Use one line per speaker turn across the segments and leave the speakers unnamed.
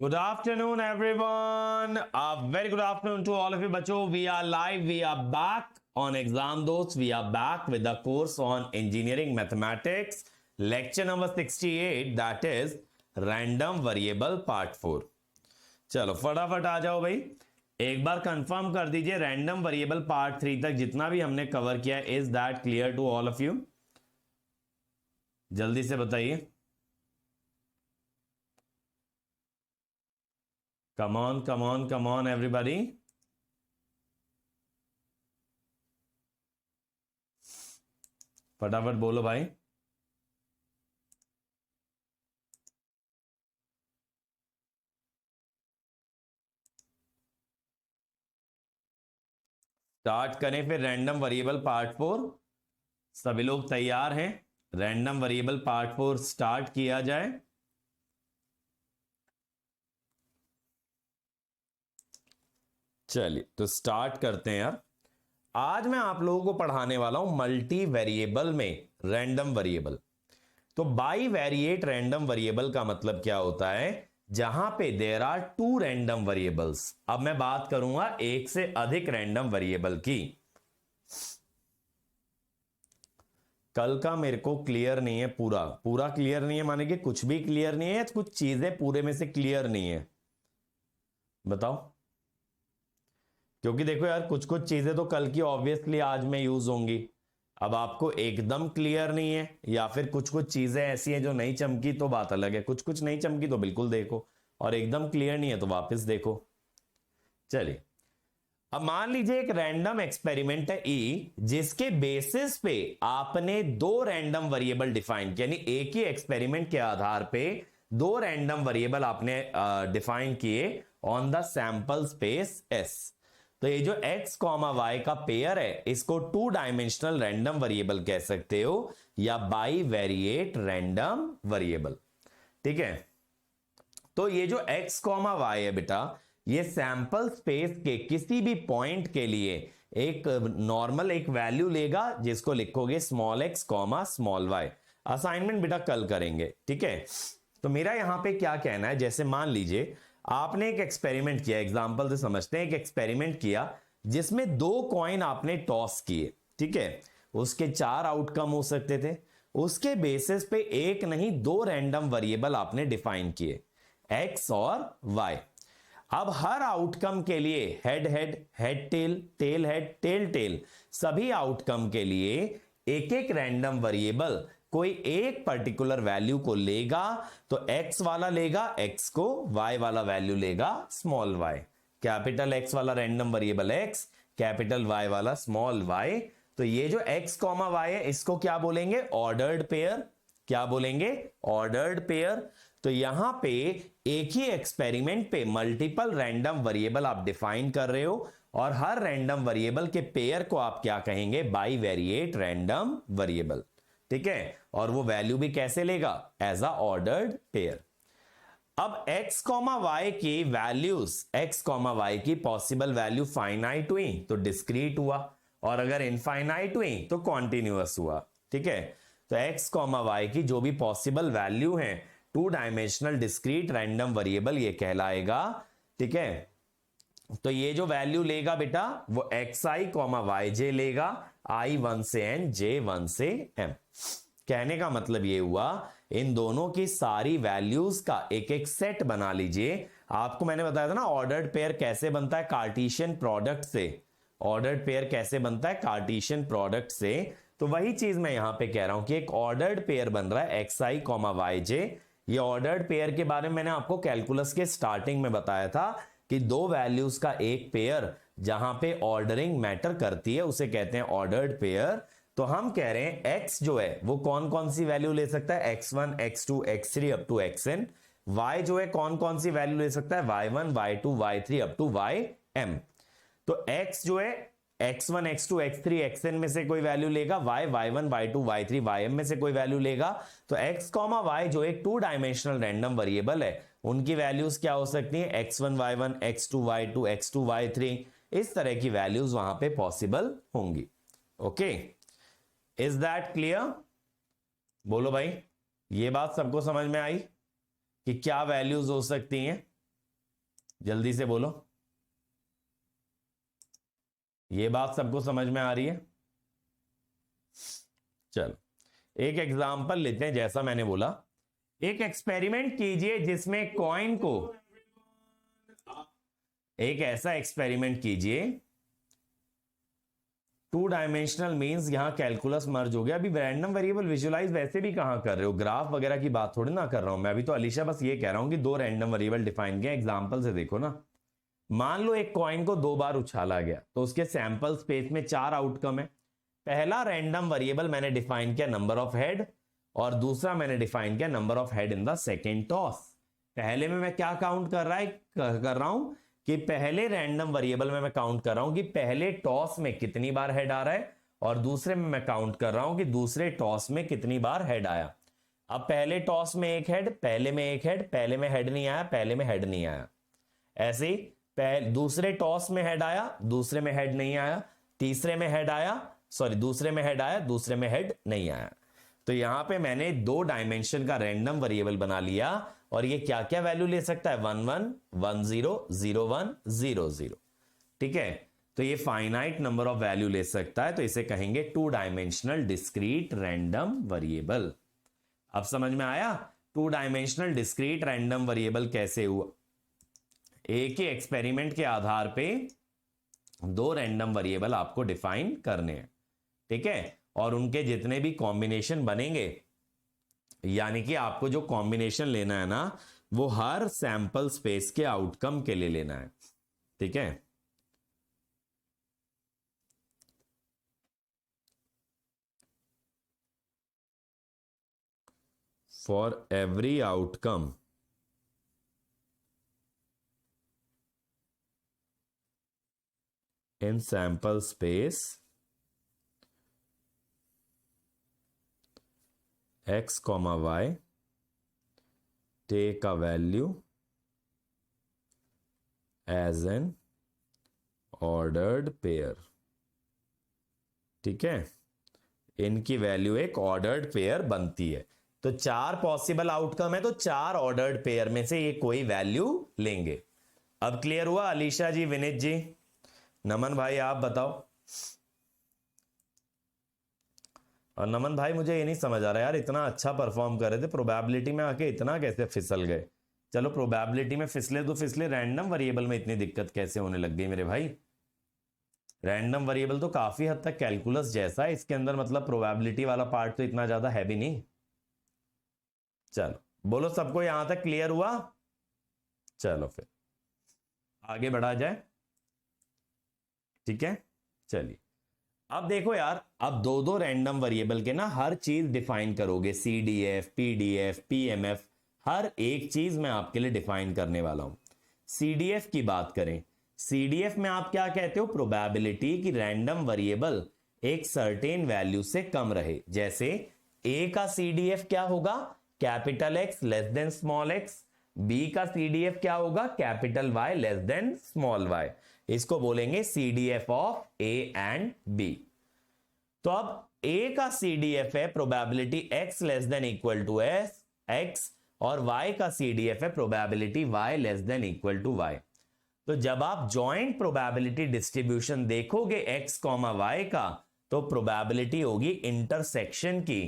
Good afternoon, everyone. A very good afternoon to all of you, बच्चों. We are live. We are back on Exam Dost. We are back with the course on Engineering Mathematics, lecture number 68. That is Random Variable Part 4. चलो फटाफट आ जाओ भाई. एक बार confirm कर दीजिए random variable part 3 तक जितना भी हमने कवर किया. Is that clear to all of you? जल्दी से बताइए. Come on, come on, come on, everybody. फटाफट बोलो भाई. स्टार्ट करें फिर रैंडम वेरिएबल पार्ट 4. सभी लोग तैयार हैं? रैंडम वेरिएबल पार्ट 4 स्टार्ट किया जाए. चलिए तो स्टार्ट करते हैं यार. आज मैं आप लोगों को पढ़ाने वाला हूं मल्टी वेरिएबल में रैंडम वेरिएबल. तो बाई वेरिएट रैंडम वेरिएबल का मतलब क्या होता है? जहां पे there are two random variables. अब मैं बात करूंगा एक से अधिक रैंडम वेरिएबल की. कल का मेरे को क्लियर नहीं है. पूरा पूरा क्लियर नहीं है माने कि कुछ भी क्लियर नहीं है, कुछ चीजें पूरे में से क्लियर नहीं है. बताओ. क्योंकि देखो यार कुछ कुछ चीजें तो कल की ऑब्वियसली आज में यूज होंगी. अब आपको एकदम क्लियर नहीं है या फिर कुछ कुछ चीजें ऐसी हैं जो नहीं चमकी तो बात अलग है. कुछ कुछ नहीं चमकी तो बिल्कुल देखो, और एकदम क्लियर नहीं है तो वापस देखो. चलिए अब मान लीजिए एक रैंडम एक्सपेरिमेंट है ई, जिसके बेसिस पे आपने दो रैंडम वेरिएबल डिफाइन किया. यानी एक ही एक्सपेरिमेंट के आधार पे दो रैंडम वेरिएबल आपने डिफाइन किए on the sample space S. तो ये जो x कॉमा y का पेयर है इसको टू डायमेंशनल रैंडम वेरिएबल कह सकते हो या बाई वेरिएट रैंडम वेरिएबल. ठीक है. तो ये जो x कॉमा y है बेटा, ये सैंपल स्पेस के किसी भी पॉइंट के लिए एक नॉर्मल एक वैल्यू लेगा जिसको लिखोगे small x comma small y. Assignment बेटा कल करेंगे. ठीक है. तो मेरा यहां पे क्या कहना है, जैसे मान लीजिए आपने एक एक्सपेरिमेंट किया. एग्जांपल से समझते हैं. एक एक्सपेरिमेंट किया जिसमें दो कॉइन आपने टॉस किए. ठीक है. उसके चार आउटकम हो सकते थे. उसके बेसिस पे एक नहीं दो रैंडम वेरिएबल आपने डिफाइन किए, x और y. अब हर आउटकम के लिए head head, head tail, tail head, tail tail, सभी आउटकम के लिए एक एक रैंडम वेरिएबल कोई एक पर्टिकुलर वैल्यू को लेगा. तो x वाला लेगा x को, y वाला वैल्यू लेगा स्मॉल y. कैपिटल x वाला random variable x, capital y वाला स्मॉल y. तो ये जो x कॉमा y है इसको क्या बोलेंगे? Ordered pair. क्या बोलेंगे? Ordered pair. तो यहां पे एक ही एक्सपेरिमेंट पे मल्टीपल रैंडम वेरिएबल आप डिफाइन कर रहे हो, और हर रैंडम वेरिएबल के पेयर को आप क्या कहेंगे? Bivariate random variable. ठीक है. और वो वैल्यू भी कैसे लेगा? As a ordered pair. अब x कॉमा y की वैल्यूज, x कॉमा y की पॉसिबल वैल्यू फाइनाइट हुई तो डिस्क्रीट हुआ, और अगर इनफाइनाइट हुई तो कॉन्टिन्यूअस हुआ. ठीक है. तो x कॉमा y की जो भी पॉसिबल वैल्यू है two dimensional discrete random variable ये कहलाएगा. ठीक है. तो ये जो वैल्यू लेगा बेटा वो xi कॉमा yj लेगा, i 1 से n, j 1 से m. कहने का मतलब ये हुआ इन दोनों की सारी वैल्यूज का एक एक सेट बना लीजिए. आपको मैंने बताया था ना ऑर्डर्ड पेयर कैसे बनता है? कार्टेशियन प्रोडक्ट से. ऑर्डर्ड पेयर कैसे बनता है? कार्टेशियन प्रोडक्ट से. तो वही चीज मैं यहां पे कह रहा हूं कि एक ऑर्डर्ड पेयर बन रहा है xi कॉमा yj. ये ऑर्डर्ड पेयर के बारे में मैंने आपको कैलकुलस के स्टार्टिंग में बताया था कि दो वैल्यूज का एक पेयर जहां पे ऑर्डरिंग मैटर करती है उसे कहते हैं ऑर्डर्ड पेयर. तो हम कह रहे हैं x जो है वो कौन कौन सी वैल्यू ले सकता है? x1, x2, x3 up to xn. y जो है कौन कौन सी वैल्यू ले सकता है? y1, y2, y3 up to ym. तो x जो है x1, x2, x3, xn में से कोई वैल्यू लेगा, y, y1, y2, y3, ym में से कोई वैल्यू लेगा. तो x, y जो एक टू डायमेंशनल रैंडम वेरिएबल है उनकी वैल्यूज क्या हो सकती हैं? x1, y1, x2, y2, x2, y3. इस तरह की वैल्यूज वहां पे पॉसिबल होंगी. ओके. Is that clear? बोलो भाई. ये बात सबको समझ में आई कि क्या वैल्यूज हो सकती हैं? जल्दी से बोलो, ये बात सबको समझ में आ रही है? चलो एक एग्जांपल लेते हैं। जैसा मैंने बोला, एक एक्सपेरिमेंट कीजिए जिसमें कॉइन को, एक ऐसा एक्सपेरिमेंट कीजिए, टू डायमेंशनल मींस यहां कैलकुलस मर्ज हो गया। अभी रैंडम वेरिएबल विजुलाइज वैसे भी कहां कर रहे हो, ग्राफ वगैरह की बात थोड़ी ना कर रहा हूं मैं अभी तो। अलीशा बस ये कह रहा हूं कि दो रैंडम वेरिएबल डिफाइन किया, एग्जांपल से देखो ना। मान लो एक कॉइन को 2 बार उछाला गया, तो उसके सैंपल स्पेस में 4 आउटकम है। पहला रैंडम वेरिएबल मैंने डिफाइन किया नंबर ऑफ हेड, और दूसरा मैंने डिफाइन किया number of head in the second toss. पहले में मैं क्या काउंट कर रहा हूं कि पहले रैंडम वेरिएबल में मैं काउंट कर रहा हूं कि पहले टॉस में कितनी बार हेड आ रहा है, और दूसरे में मैं काउंट कर रहा हूं कि दूसरे टॉस में कितनी बार हेड आया। अब पहले टॉस में एक हेड, पहले में एक हेड, पहले में हेड नहीं आया, पहले में हेड नहीं आया। ऐसे ही दूसरे टॉस में हेड आया, दूसरे में हेड नहीं आया, तीसरे में हेड आया, दूसरे में हेड आया, दूसरे में हेड नहीं आया। तो यहां पे मैंने 2 डायमेंशन का रैंडम वेरिएबल बना लिया, और ये क्या क्या वैल्यू ले सकता है, 1 1 1 0 0 1 0 0। ठीक है, तो ये फाइनाइट नंबर ऑफ वैल्यू ले सकता है, तो इसे कहेंगे 2 डायमेंशनल डिस्क्रीट रैंडम वेरिएबल। अब समझ में आया 2 डायमेंशनल डिस्क्रीट रैंडम वेरिएबल कैसे हुआ? एक ही एक्सपेरिमेंट के आधार पे 2 रैंडम वेरिएबल आपको डिफाइन करने हैं। ठीक है, और उनके जितने भी कॉम्बिनेशन बनेंगे, यानी कि आपको जो कॉम्बिनेशन लेना है ना, वो हर सैंपल स्पेस के आउटकम के लिए लेना है। ठीक है, for every outcome in sample space x comma y, take a value as an ordered pair। ठीक है, इनकी वैल्यू एक ऑर्डर्ड पेयर बनती है। तो 4 पॉसिबल आउटकम है, तो 4 ऑर्डर्ड पेयर में से ये कोई वैल्यू लेंगे। अब क्लियर हुआ अलीशा जी, विनीत जी, नमन भाई आप बताओ। और नमन भाई मुझे ये नहीं समझ आ रहा यार, इतना अच्छा परफॉर्म कर रहे थे, प्रोबेबिलिटी में आके इतना कैसे फिसल गए? चलो प्रोबेबिलिटी में फिसले तो फिसले, रैंडम वेरिएबल में इतनी दिक्कत कैसे होने लग गई मेरे भाई? रैंडम वेरिएबल तो काफी हद तक कैलकुलस जैसा है, इसके अंदर मतलब प्रोबेबिलिटी वाला पार्ट तो इतना ज्यादा है भी नहीं। चलो बोलो, सबको यहां तक क्लियर हुआ? चलो फिर आगे बढ़ा जाए। ठीक है, चलिए अब देखो यार, अब 2 रैंडम वेरिएबल के ना हर चीज डिफाइन करोगे, CDF, PDF, PMF, हर एक चीज मैं आपके लिए डिफाइन करने वाला हूं। CDF की बात करें, CDF में आप क्या कहते हो, प्रोबेबिलिटी कि रैंडम वेरिएबल एक सर्टेन वैल्यू से कम रहे। जैसे A का CDF क्या होगा, capital X less than small x। B का CDF क्या होगा, capital Y less than small y। इसको बोलेंगे CDF of A and B। तो अब A का CDF है probability X less than equal to X, और Y का CDF है probability Y less than equal to Y। तो जब आप जॉइंट प्रोबेबिलिटी डिस्ट्रीब्यूशन देखोगे X कॉमा Y का, तो प्रोबेबिलिटी होगी इंटरसेक्शन की,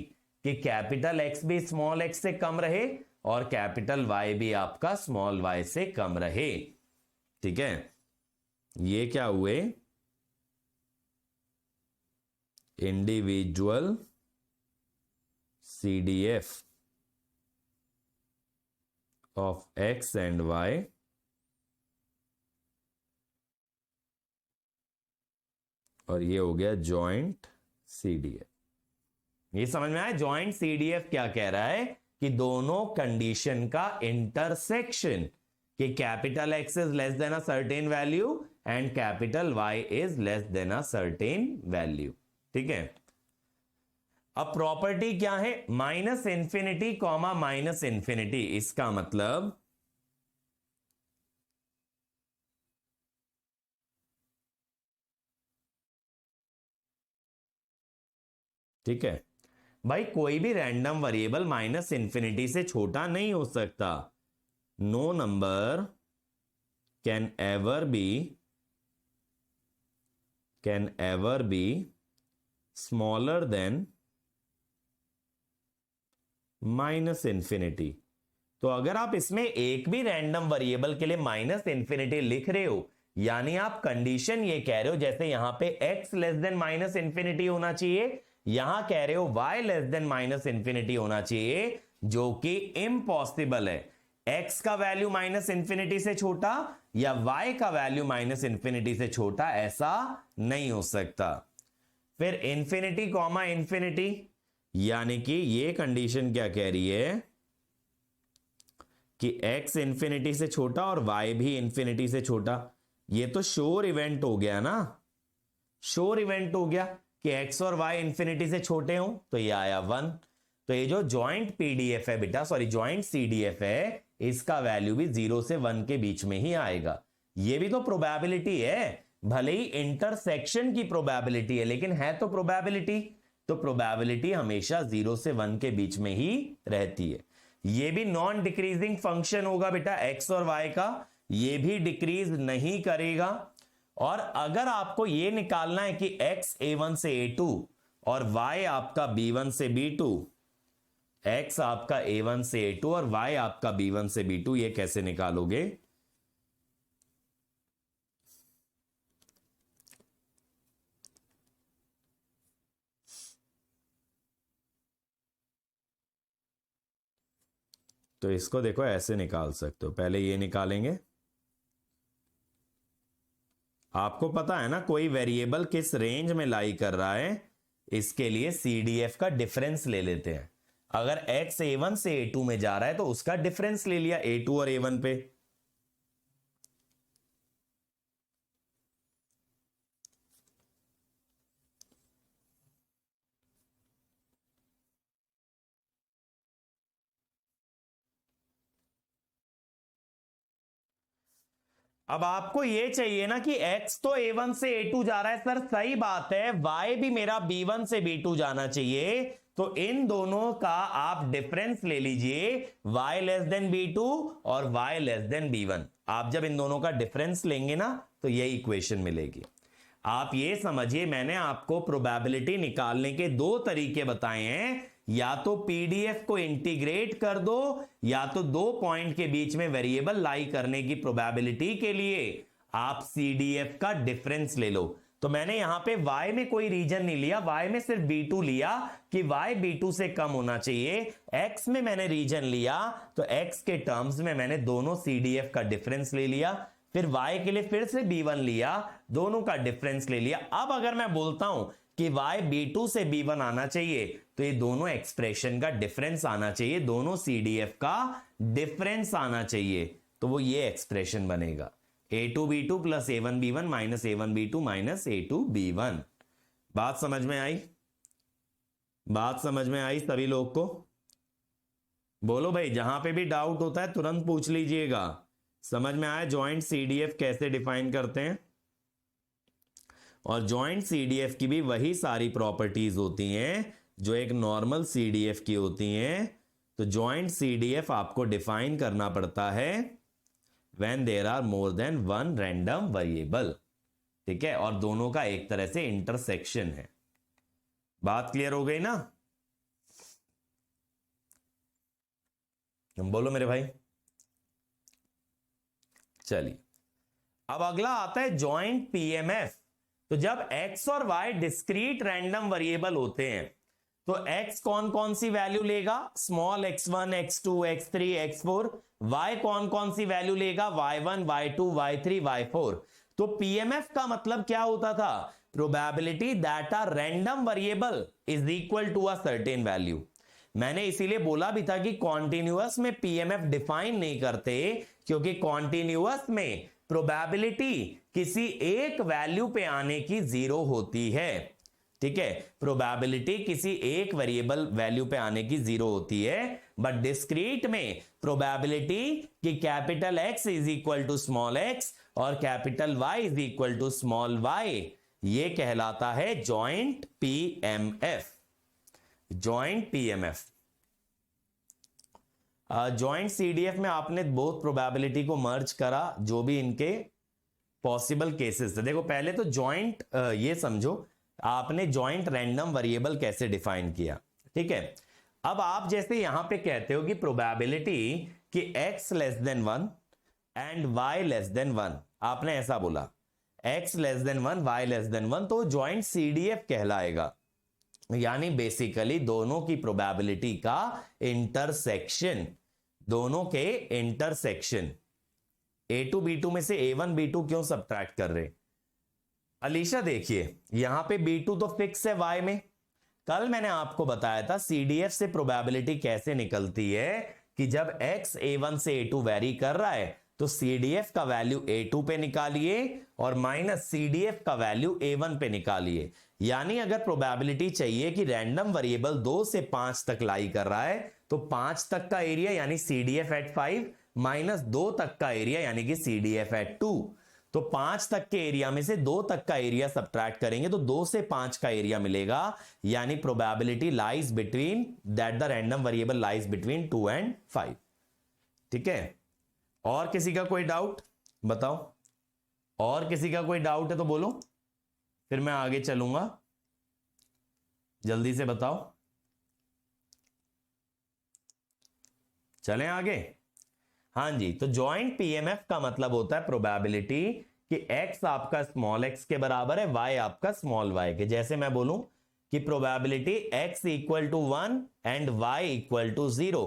कि कैपिटल X भी स्मॉल x से कम रहे और कैपिटल Y भी आपका स्मॉल y से कम रहे। ठीक है, ये क्या हुए, individual CDF of X and Y और ये हो गया जॉइंट CDF। ये समझ में आया जॉइंट CDF क्या कह रहा है, कि दोनों कंडीशन का इंटरसेक्शन, कि capital X is less than a certain value and capital Y is less than a certain value. ठीक है, अब प्रॉपर्टी क्या है, minus infinity comma minus infinity. इसका मतलब ठीक है भाई, कोई भी रैंडम वेरिएबल माइनस इंफिनिटी से छोटा नहीं हो सकता। No number can ever be smaller than minus infinity. तो अगर आप इसमें एक भी रैंडम वेरिएबल के लिए माइनस इंफिनिटी लिख रहे हो, यानी आप कंडीशन ये कह रहे हो जैसे यहां पे x less then minus infinity होना चाहिए, यहां कह रहे हो y less then minus infinity होना चाहिए, जो कि इम्पॉसिबल है। x का वैल्यू माइनस इंफिनिटी से छोटा या y का वैल्यू माइनस इंफिनिटी से छोटा ऐसा नहीं हो सकता। फिर इंफिनिटी कॉमा इंफिनिटी, यानी कि ये कंडीशन क्या कह रही है कि x इंफिनिटी से छोटा और y भी इंफिनिटी से छोटा। ये तो श्योर इवेंट हो गया ना, श्योर इवेंट हो गया कि x और y इंफिनिटी से छोटे हो, तो ये आया 1। तो ये जो जॉइंट पीडीएफ है बेटा, सॉरी जॉइंट सीडीएफ है, इसका वैल्यू भी 0 से 1 के बीच में ही आएगा। ये भी तो प्रोबेबिलिटी है, भले ही इंटरसेक्शन की प्रोबेबिलिटी है, लेकिन है तो प्रोबेबिलिटी। तो प्रोबेबिलिटी हमेशा 0 से 1 के बीच में ही रहती है। ये भी नॉन डिक्रीजिंग फंक्शन होगा बेटा x और y का, ये भी डिक्रीज नहीं करेगा। और अगर आपको ये निकालना है कि x a1 से a2 और y आपका b1 से b2, x आपका a1 से a2 और y आपका b1 से b2, ये कैसे निकालोगे? तो इसको देखो ऐसे निकाल सकते हो, पहले ये निकालेंगे। आपको पता है ना कोई वेरिएबल किस रेंज में लाई कर रहा है, इसके लिए सीडीएफ का डिफरेंस ले लेते हैं। अगर x a1 से a2 में जा रहा है तो उसका डिफरेंस ले लिया a2 और a1 पे। अब आपको ये चाहिए ना कि x तो a1 से a2 जा रहा है, सर सही बात है, y भी मेरा b1 से b2 जाना चाहिए, तो इन दोनों का आप डिफरेंस ले लीजिए, y लेस देन b2 और y लेस देन b1। आप जब इन दोनों का डिफरेंस लेंगे ना तो ये इक्वेशन मिलेगी। आप ये समझिए, मैंने आपको प्रोबेबिलिटी निकालने के दो तरीके बताए हैं, या तो पीडीएफ को इंटीग्रेट कर दो, या तो दो पॉइंट के बीच में वेरिएबल लाई करने की प्रोबेबिलिटी के लिए आप सीडीएफ का डिफरेंस ले लो। तो मैंने यहां पे y में कोई रीजन नहीं लिया, y में सिर्फ b2 लिया कि y b2 से कम होना चाहिए। x में मैंने रीजन लिया तो x के टर्म्स में मैंने दोनों सीडीएफ का डिफरेंस ले लिया। फिर y के लिए फिर से b1 लिया, दोनों का डिफरेंस ले लिया। अब अगर मैं बोलता हूं कि y b2 से b1 आना चाहिए, तो ये दोनों एक्सप्रेशन का डिफरेंस आना चाहिए, दोनों सीडीएफ का डिफरेंस आना चाहिए, तो वो ये एक्सप्रेशन बनेगा a2 b2 plus a1 b1 minus a1 b2 minus a2 b1। बात समझ में आई? बात समझ में आई सभी लोग को? बोलो भाई, जहां पे भी डाउट होता है तुरंत पूछ लीजिएगा। समझ में आया जॉइंट सीडीएफ कैसे डिफाइन करते हैं? और जॉइंट सीडीएफ की भी वही सारी प्रॉपर्टीज होती हैं जो एक नॉर्मल सीडीएफ की होती हैं। तो जॉइंट सीडीएफ आपको डिफाइन करना पड़ता है when there are more than one random variable, ठीक है, और दोनों का एक तरह से इंटरसेक्शन है। बात क्लियर हो गई ना? बोलो मेरे भाई। चलिए, अब अगला आता है जॉइंट पीएमएफ। तो जब x और y डिस्क्रीट रैंडम वेरिएबल होते हैं तो x कौन कौन सी वैल्यू लेगा? Small x1 x2 x3 x4। y कौन कौन सी वैल्यू लेगा? y1 y2 y3 y4। तो पीएमएफ का मतलब क्या होता था? Probability that our random variable is equal to a certain value. मैंने इसीलिए बोला भी था कि कॉन्टिन्यूअस में पीएमएफ डिफाइन नहीं करते, क्योंकि कॉन्टिन्यूअस में प्रोबेबिलिटी किसी एक वैल्यू पे आने की 0 होती है, ठीक है, प्रोबेबिलिटी किसी एक वेरिएबल वैल्यू पे आने की 0 होती है। बट डिस्क्रीट में प्रोबेबिलिटी कि capital X is equal to small x और capital Y is equal to small y, ये कहलाता है joint PMF. Joint PMF. Joint CDF में आपने बोथ प्रोबेबिलिटी को मर्ज करा, जो भी इनके पॉसिबल केसेस थे। देखो पहले तो जॉइंट ये समझो, आपने जॉइंट रैंडम वेरिएबल कैसे डिफाइन किया, ठीक है। अब आप जैसे यहां पे कहते हो कि प्रोबेबिलिटी कि x less then 1 and y less then 1, आपने ऐसा बोला x less then 1 y less then 1, तो जॉइंट सीडीएफ कहलाएगा। यानी बेसिकली दोनों की प्रोबेबिलिटी का इंटरसेक्शन, दोनों के इंटरसेक्शन। A2 B2 में से A1 B2 क्यों सब्ट्रैक्ट कर रहे अलीशा? देखिए यहां पे B2 तो फिक्स है y में। कल मैंने आपको बताया था सीडीएफ से प्रोबेबिलिटी कैसे निकलती है कि जब x A1 से A2 वेरी कर रहा है तो सीडीएफ का वैल्यू A2 पे निकालिए और माइनस सीडीएफ का वैल्यू A1 पे निकालिए। यानी अगर प्रोबेबिलिटी चाहिए कि रैंडम वेरिएबल 2 से 5 तक लाई कर रहा है तो 5 तक का एरिया यानी सीडीएफ एट 5 माइनस 2 तक का एरिया यानी कि सीडीएफ एट 2। तो 5 तक के एरिया में से 2 तक का एरिया सब्ट्रैक्ट करेंगे तो 2 से 5 का एरिया मिलेगा। यानी probability lies between that the random variable lies between 2 and 5। ठीक है, और किसी का कोई डाउट बताओ? और किसी का कोई डाउट है तो बोलो, फिर मैं आगे चलूंगा। जल्दी से बताओ, चलें आगे। हां जी, तो जॉइंट पीएमएफ का मतलब होता है प्रोबेबिलिटी कि x आपका स्मॉल x के बराबर है, y आपका स्मॉल y के। जैसे मैं बोलूं कि probability x equal to 1 and y equal to 0,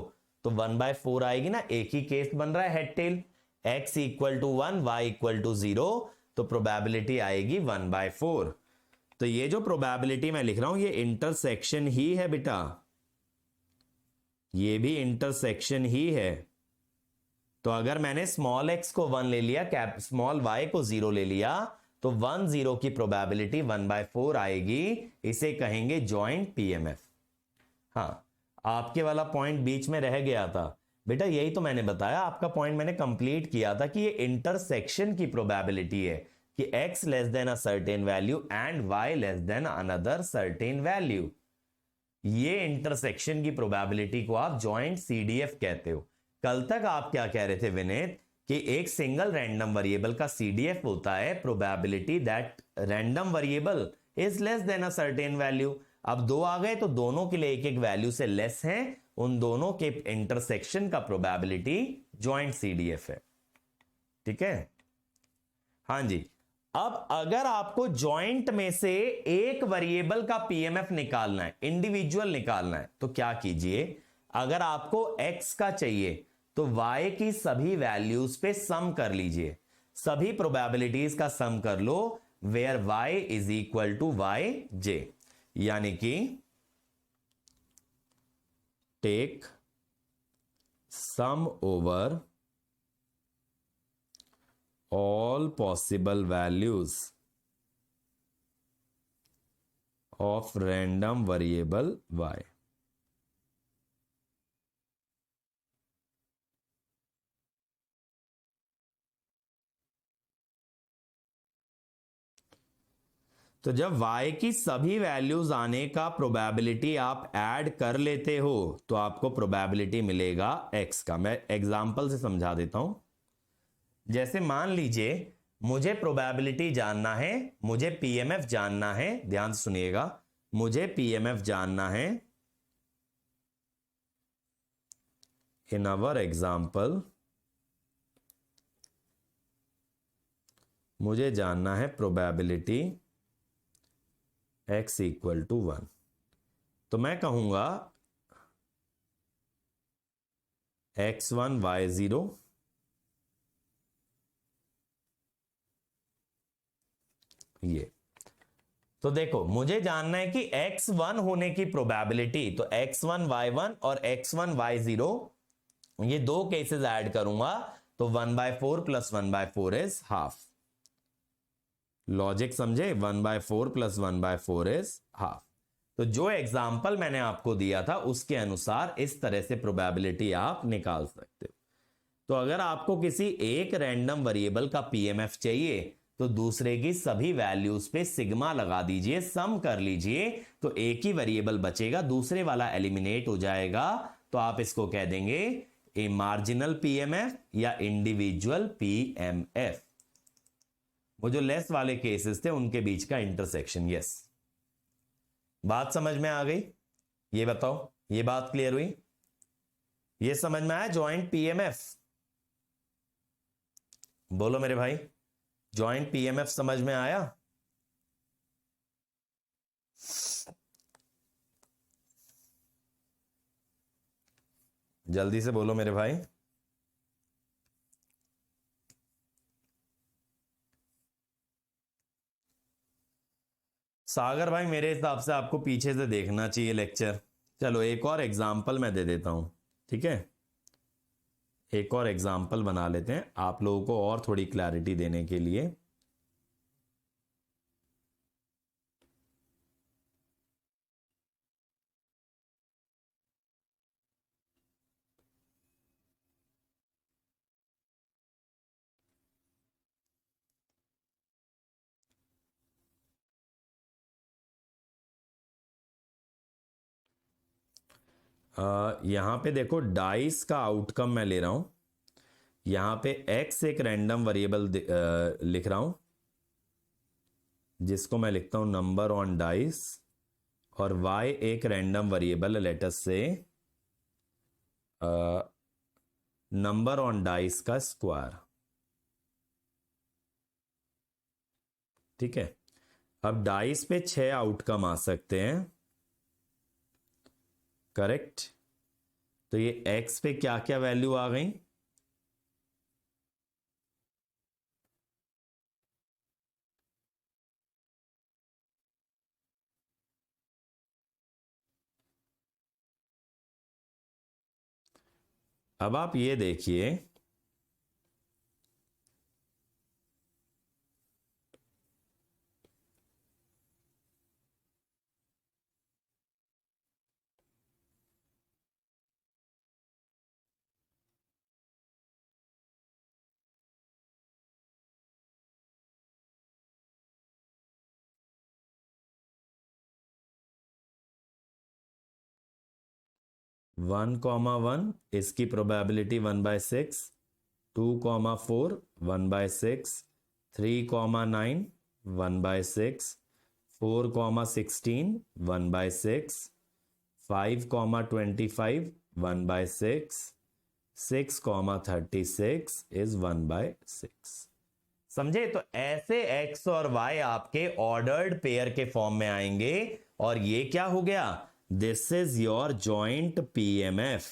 तो 1/4 आएगी ना। एक ही केस बन रहा है head tail, x equal to 1 y equal to 0, तो प्रोबेबिलिटी आएगी 1/4। तो ये जो प्रोबेबिलिटी मैं लिख रहा हूं ये इंटरसेक्शन ही है बेटा, ये भी इंटरसेक्शन ही है। तो अगर मैंने स्मॉल x को 1 ले लिया, कैप स्मॉल y को 0 ले लिया, तो 1 0 की प्रोबेबिलिटी 1/4 आएगी। इसे कहेंगे जॉइंट पीएमएफ। हाँ, आपके वाला पॉइंट बीच में रह गया था बेटा, यही तो मैंने बताया, आपका पॉइंट मैंने कंप्लीट किया था कि ये इंटरसेक्शन की प्रोबेबिलिटी है कि x less than a certain value and y less then another certain value. ये इंटरसेक्शन की प्रोबेबिलिटी को आप जॉइंट सीडीएफ कहते हो। कल तक आप क्या कह रहे थे विनीत कि एक सिंगल रैंडम वेरिएबल का सीडीएफ होता है probability that random variable is less than a certain value. अब 2 आ गए तो दोनों के लिए एक एक वैल्यू से लेस हैं, उन दोनों के इंटरसेक्शन का प्रोबेबिलिटी जॉइंट सीडीएफ है। ठीक है, हां जी। अब अगर आपको जॉइंट में से एक वेरिएबल का पीएमएफ निकालना है, इंडिविजुअल निकालना है, तो क्या कीजिए, अगर आपको x का चाहिए तो y की सभी वैल्यूज पे सम कर लीजिए, सभी प्रोबेबिलिटीज का सम कर लो, where y is equal to y j. यानी कि take sum over all possible values of random variable y। तो जब y की सभी वैल्यूज आने का प्रोबेबिलिटी आप ऐड कर लेते हो तो आपको प्रोबेबिलिटी मिलेगा x का। मैं एग्जांपल से समझा देता हूं। जैसे मान लीजिए मुझे प्रोबेबिलिटी जानना है, मुझे पीएमएफ जानना है, ध्यान से सुनिएगा, मुझे पीएमएफ जानना है। इन अवर एग्जाम्पल मुझे जानना है प्रोबेबिलिटी x इक्वल टू 1, तो मैं कहूंगा x1 y0 ये। तो देखो मुझे जानना है कि x1 होने की प्रोबेबिलिटी, तो x1 y1 और x1 y0 ये दो केसेस ऐड करूंगा तो 1/4 प्लस 1/4 इज हाफ। लॉजिक समझे? 1/4 प्लस 1/4 इज हाफ। तो जो एग्जाम्पल मैंने आपको दिया था उसके अनुसार इस तरह से प्रोबेबिलिटी आप निकाल सकते हो। तो अगर आपको किसी एक रैंडम वेरिएबल का पीएमएफ चाहिए तो दूसरे की सभी वैल्यूज पे सिग्मा लगा दीजिए, सम कर लीजिए, तो एक ही वेरिएबल बचेगा, दूसरे वाला एलिमिनेट हो जाएगा। तो आप इसको कह देंगे ए मार्जिनल पीएमएफ या इंडिविजुअल पीएमएफ, वो जो लेस वाले केसेस थे उनके बीच का इंटरसेक्शन। यस, बात समझ में आ गई? ये बताओ, ये बात क्लियर हुई? ये समझ में आया जॉइंट पीएमएफ? बोलो मेरे भाई, जॉइंट पीएमएफ समझ में आया? जल्दी से बोलो मेरे भाई। सागर भाई मेरे हिसाब से आपको पीछे से देखना चाहिए लेक्चर। चलो एक और एग्जाम्पल मैं दे देता हूं, ठीक है? एक और एग्जाम्पल बना लेते हैं आप लोगों को और थोड़ी क्लैरिटी देने के लिए। यहां पे देखो डाइस का आउटकम मैं ले रहा हूं। यहां पे x एक रैंडम वेरिएबल लिख रहा हूं जिसको मैं लिखता हूं नंबर ऑन डाइस, और y एक random variable let's say number on dice का स्क्वायर। ठीक है, अब डाइस पे 6 आउटकम आ सकते हैं, करेक्ट? तो ये x पे क्या क्या वैल्यू आ गई? अब आप ये देखिए, वन कॉमा वन, इसकी प्रोबेबिलिटी 1/6, 2,4 1/6, 3,9 1/6, 4,16 1/6, 5,25 1/6, 6,36 इज 1/6। समझे? तो ऐसे x और y आपके ऑर्डर्ड पेयर के फॉर्म में आएंगे, और ये क्या हो गया? This is your joint PMF.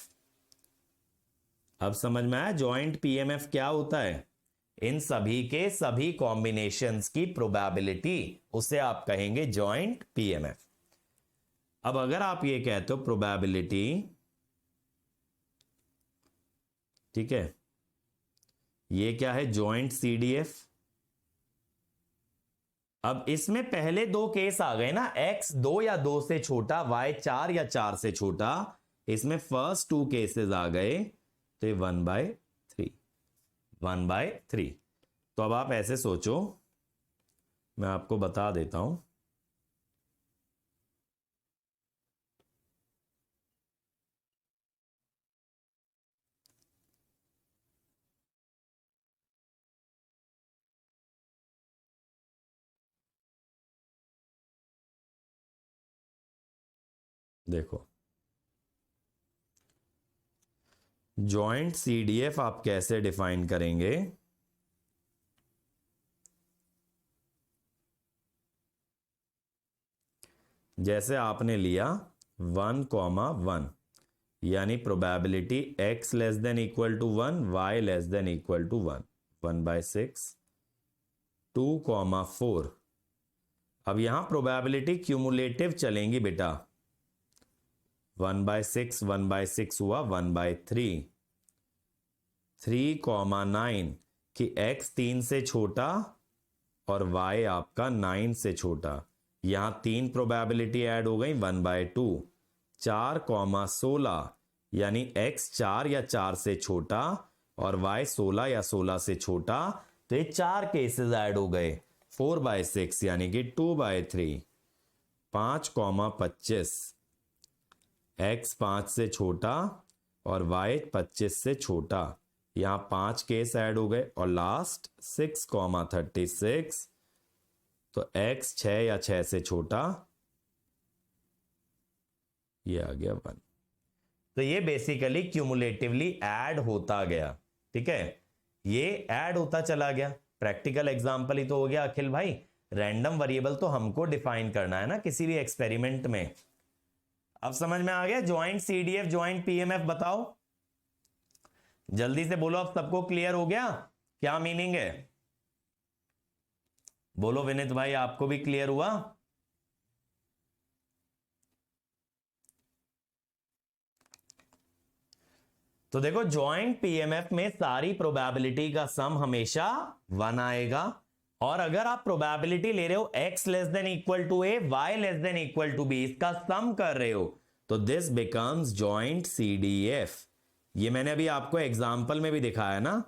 अब समझ में आया जॉइंट पीएमएफ क्या होता है? इन सभी के सभी कॉम्बिनेशंस की प्रोबेबिलिटी, उसे आप कहेंगे जॉइंट पीएमएफ। अब अगर आप ये कहते हो प्रोबेबिलिटी, ठीक है, ये क्या है? Joint CDF. अब इसमें पहले 2 केस आ गए ना, x 2 या 2 से छोटा, y 4 या 4 से छोटा। इसमें फर्स्ट 2 केसेस आ गए, तो ये 1/3, 1/3। तो अब आप ऐसे सोचो, मैं आपको बता देता हूं। देखो, जॉइंट सीडीएफ आप कैसे डिफाइन करेंगे? जैसे आपने लिया 1,1, यानी probability x less than equal to 1, y less than equal to 1, 1/6, 2,4। अब यहां प्रोबेबिलिटी क्यूमुलेटिव चलेंगी बेटा, 1/6 1/6 हुआ 1/3, 3,9 कि x 3 से छोटा और y आपका 9 से छोटा। यहां 3 प्रोबेबिलिटी ऐड हो गई, 1/2, 4,16 यानी x 4 या 4 से छोटा और y 16 या 16 से छोटा। तो ये 4 केसेस ऐड हो गए, 4/6 यानी कि 2/3, 5,25 x 5 से छोटा और y 25 से छोटा, यहां 5 केस ऐड हो गए और लास्ट 6,36, तो x 6 या 6 से छोटा, ये आ गया 1। तो ये बेसिकली क्यूमुलेटिवली ऐड होता गया, ठीक है, ये ऐड होता चला गया। प्रैक्टिकल एग्जांपल ही तो हो गया अखिल भाई। रैंडम वेरिएबल तो हमको डिफाइन करना है ना किसी भी एक्सपेरिमेंट में। अब समझ में आ गया? ज्वाइंट सीडीएफ, ज्वाइंट पीएमएफ बताओ जल्दी से बोलो। अब सबको क्लियर हो गया क्या मीनिंग है? बोलो विनीत भाई, आपको भी क्लियर हुआ? तो देखो ज्वाइंट पीएमएफ में सारी प्रोबेबिलिटी का सम हमेशा 1 आएगा, और अगर आप प्रोबेबिलिटी ले रहे हो x less than equal to a, y less than equal to b, इसका सम कर रहे हो, तो दिस बिकम्स ज्वाइंट सीडीएफ। ये मैंने अभी आपको एग्जांपल में भी दिखाया ना।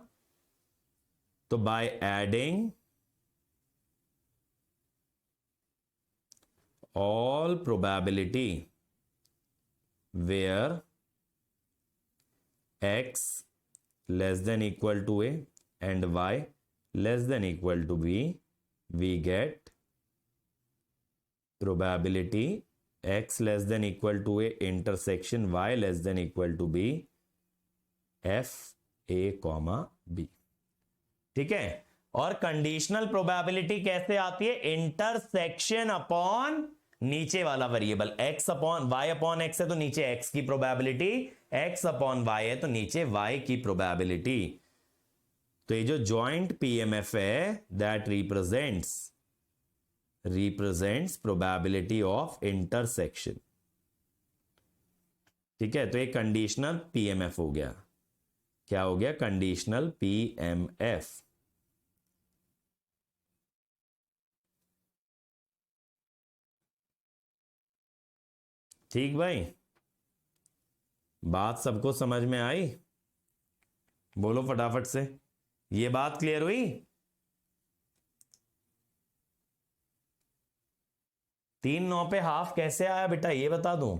तो by adding all probability where x less than equal to a and y less than equal to b, we get probability x less than equal to a intersection y less than equal to b, f a comma b। ठीक है, और conditional probability कैसे आती है? Intersection upon नीचे वाला variable x upon y upon x है तो नीचे x की प्रोबेबिलिटी, x अपॉन y है तो नीचे y की प्रोबेबिलिटी। तो ये जो ज्वाइंट पीएमएफ है that represents probability of intersection. ठीक है, तो ये कंडीशनल पीएमएफ हो गया। क्या हो गया? Conditional PMF. ठीक भाई, बात सबको समझ में आई? बोलो फटाफट से, ये बात क्लियर हुई? 3/9 पे हाफ कैसे आया बेटा ये बता दूं।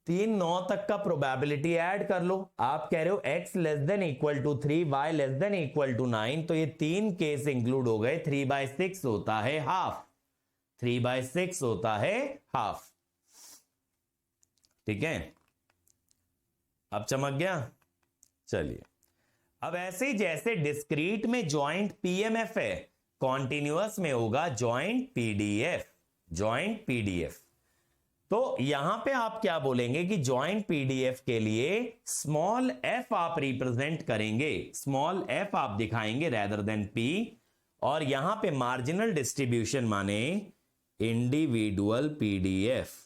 3/9 तक का प्रोबेबिलिटी ऐड कर लो। आप कह रहे हो x less than equal to 3, y less than equal to 9, तो ये 3 केस इंक्लूड हो गए। 3/6 होता है हाफ, 3/6 होता है हाफ। ठीक है, अब चमक गया? चलिए, अब ऐसे ही जैसे डिस्क्रीट में ज्वाइंट पीएमएफ है, कॉन्टिन्यूअस में होगा ज्वाइंट पीडीएफ। ज्वाइंट पीडीएफ, तो यहां पे आप क्या बोलेंगे कि ज्वाइंट पीडीएफ के लिए स्मॉल एफ आप रिप्रेजेंट करेंगे, स्मॉल एफ आप दिखाएंगे रेदर देन पी, और यहां पे मार्जिनल डिस्ट्रीब्यूशन माने इंडिविजुअल पीडीएफ।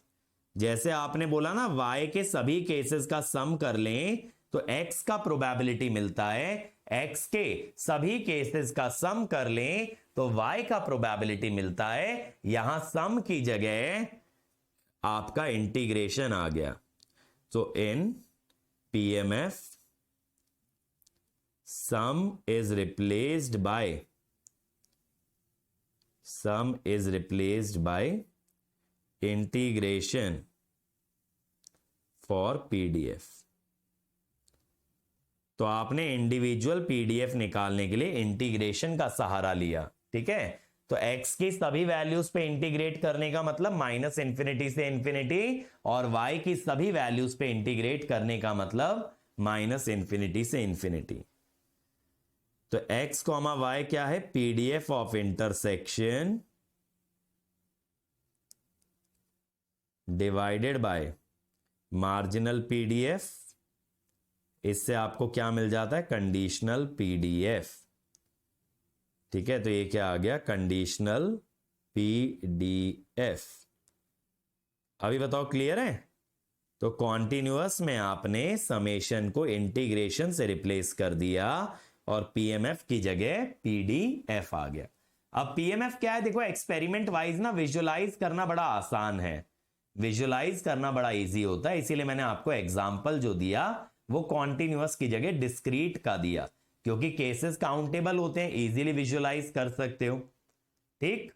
जैसे आपने बोला ना y के सभी केसेस का सम कर लें तो x का प्रोबेबिलिटी मिलता है, x के सभी केसेस का सम कर लें तो y का प्रोबेबिलिटी मिलता है। यहां सम की जगह आपका इंटीग्रेशन आ गया। तो in PMF sum is replaced by integration for PDF. तो आपने इंडिविजुअल पीडीएफ निकालने के लिए इंटीग्रेशन का सहारा लिया। ठीक है, तो x की सभी वैल्यूज पे इंटीग्रेट करने का मतलब -∞ से इंफिनिटी, और y की सभी वैल्यूज पे इंटीग्रेट करने का मतलब -∞ से इंफिनिटी। तो x, y क्या है? PDF of intersection divided by marginal PDF. इससे आपको क्या मिल जाता है? Conditional PDF. ठीक है, तो ये क्या आ गया? Conditional PDF. अभी बताओ क्लियर है? तो कॉन्टिन्यूअस में आपने समेशन को इंटीग्रेशन से रिप्लेस कर दिया और पीएमएफ की जगह पीडीएफ आ गया। अब पीएमएफ क्या है? देखो एक्सपेरिमेंट वाइज ना विजुअलाइज करना बड़ा आसान है, विजुअलाइज करना बड़ा इजी होता है, इसीलिए मैंने आपको एग्जांपल जो दिया वो कॉन्टिन्यूअस की जगह डिस्क्रीट का दिया, क्योंकि केसेस काउंटेबल होते हैं, इजीली विजुअलाइज कर सकते हो। ठीक,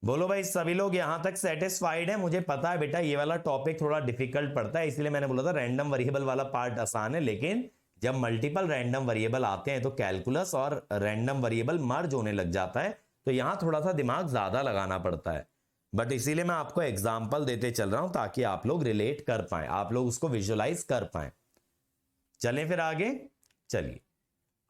बोलो भाई, सभी लोग यहां तक सेटिस्फाइड है? मुझे पता है बेटा ये वाला टॉपिक थोड़ा डिफिकल्ट पड़ता है, इसलिए मैंने बोला था रैंडम वेरिएबल वाला पार्ट आसान है, लेकिन जब मल्टीपल रैंडम वेरिएबल आते हैं तो कैलकुलस और रैंडम वेरिएबल मर्ज होने लग जाता है, तो यहां थोड़ा सा दिमाग ज्यादा लगाना पड़ता है। बट इसीलिए मैं आपको एग्जाम्पल देते चल रहा हूं ताकि आप लोग रिलेट कर पाए, आप लोग उसको विजुअलाइज कर पाए। चलें फिर आगे। चलिए,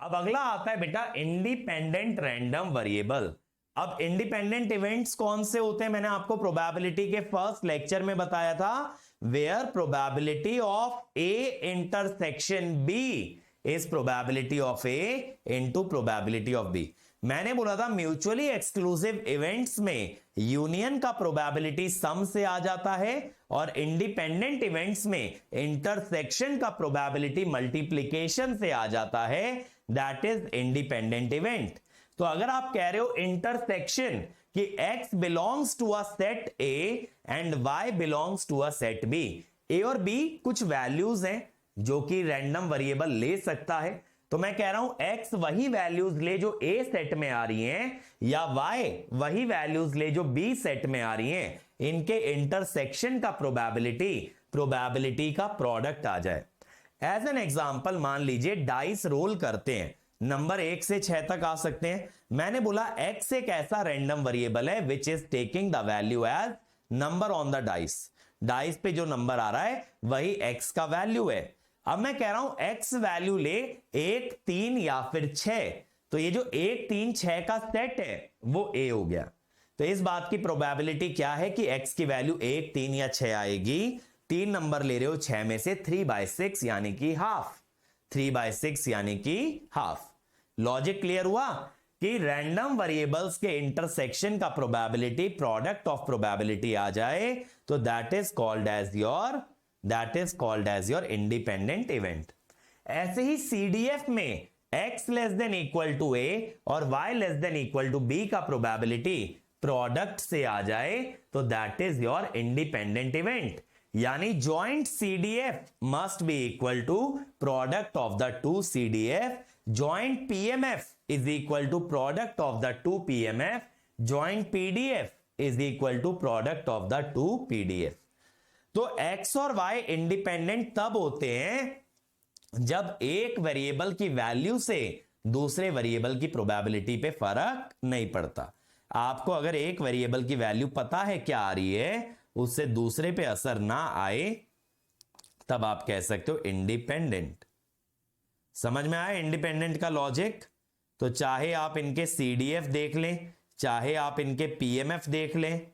अब अगला आता है बेटा इंडिपेंडेंट रैंडम वेरिएबल। अब इंडिपेंडेंट इवेंट्स कौन से होते हैं? मैंने आपको प्रोबेबिलिटी के फर्स्ट लेक्चर में बताया था, where probability of A intersection B is probability of A into probability of B. मैंने बोला था म्यूचुअली एक्सक्लूसिव इवेंट्स में यूनियन का प्रोबेबिलिटी सम से आ जाता है और इंडिपेंडेंट इवेंट्स में इंटरसेक्शन का प्रोबेबिलिटी मल्टीप्लिकेशन से आ जाता है, दैट इज इंडिपेंडेंट इवेंट। तो अगर आप कह रहे हो इंटरसेक्शन कि x belongs to a set A and y belongs to a set B, A और B कुछ वैल्यूज हैं जो कि रैंडम वेरिएबल ले सकता है, तो मैं कह रहा हूं x वही वैल्यूज ले जो A सेट में आ रही हैं या y वही वैल्यूज ले जो B सेट में आ रही हैं, इनके इंटरसेक्शन का प्रोबेबिलिटी का प्रोडक्ट आ जाए। एज एन एग्जांपल मान लीजिए डाइस रोल करते हैं, नंबर 1 से 6 तक आ सकते हैं। मैंने बोला x एक ऐसा रैंडम वेरिएबल है which is taking the value as number on the dice. Dice पे जो नंबर आ रहा है वही x का वैल्यू है। अब मैं कह रहा हूं x वैल्यू ले 1, 3 या फिर 6, तो ये जो 1, 3, 6 का सेट है वो a हो गया। तो इस बात की प्रोबेबिलिटी क्या है कि x की वैल्यू 1, 3 या 6 आएगी। 3 नंबर ले रहे हो 6 में से, 3/6 यानी कि हाफ, 3/6 यानी कि हाफ। लॉजिक क्लियर हुआ कि रैंडम वेरिएबल्स के इंटरसेक्शन का प्रोबेबिलिटी प्रोडक्ट ऑफ प्रोबेबिलिटी आ जाए तो that is called as your independent event. ऐसे ही सीडीएफ में x less than equal to a और y less than equal to b का प्रोबेबिलिटी प्रोडक्ट से आ जाए तो that is your independent event. यानी joint CDF must be equal to product of the two CDF, joint PMF is equal to product of the two PMF, joint PDF is equal to product of the two PDF। तो x और y independent तब होते हैं जब एक variable की value से दूसरे वेरिएबल की प्रोबेबिलिटी पे फर्क नहीं पड़ता। आपको अगर एक वेरिएबल की वैल्यू पता है क्या आ रही है, उससे दूसरे पे असर ना आए, तब आप कह सकते हो इंडिपेंडेंट। समझ में आया इंडिपेंडेंट का लॉजिक? तो चाहे आप इनके सीडीएफ देख लें, चाहे आप इनके पीएमएफ देख लें,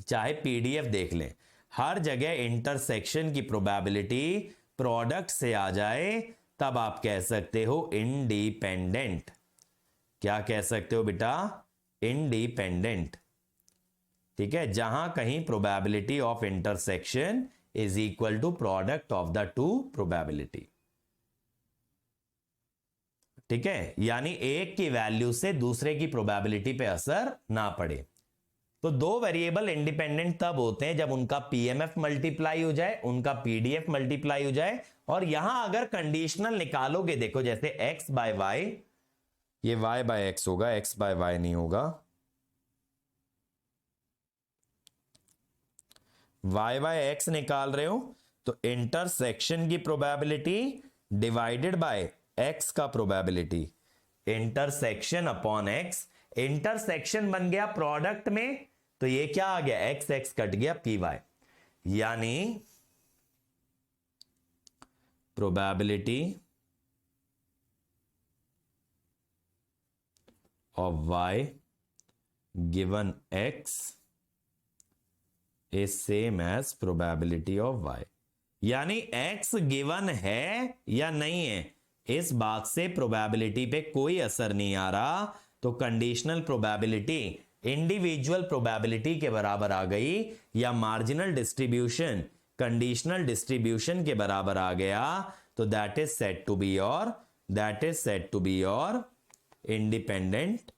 चाहे पीडीएफ देख लें, हर जगह इंटरसेक्शन की प्रोबेबिलिटी प्रोडक्ट से आ जाए तब आप कह सकते हो इंडिपेंडेंट। क्या कह सकते हो बेटा? इंडिपेंडेंट। ठीक है, जहां कहीं probability of intersection is equal to product of the two probability. ठीक है, यानी एक की वैल्यू से दूसरे की प्रोबेबिलिटी पे असर ना पड़े। तो दो वेरिएबल इंडिपेंडेंट तब होते हैं जब उनका पीएमएफ मल्टीप्लाई हो जाए, उनका पीडीएफ मल्टीप्लाई हो जाए, और यहां अगर कंडीशनल निकालोगे, देखो जैसे x बाय वाई, ये y बाय एक्स होगा, x बाय वाई नहीं होगा, y बाय एक्स निकाल रहे हो तो इंटरसेक्शन की प्रोबेबिलिटी डिवाइडेड बाय x का probability, intersection upon x। Intersection बन गया प्रोडक्ट में, तो ये क्या आ गया? x x कट गया py, यानी probability of y given x is same as probability of y। यानी x गिवन है या नहीं है, इस बात से प्रोबेबिलिटी पे कोई असर नहीं आ रहा, तो कंडीशनल प्रोबेबिलिटी इंडिविजुअल प्रोबेबिलिटी के बराबर आ गई, या मार्जिनल डिस्ट्रीब्यूशन कंडीशनल डिस्ट्रीब्यूशन के बराबर आ गया, तो that is said to be your independent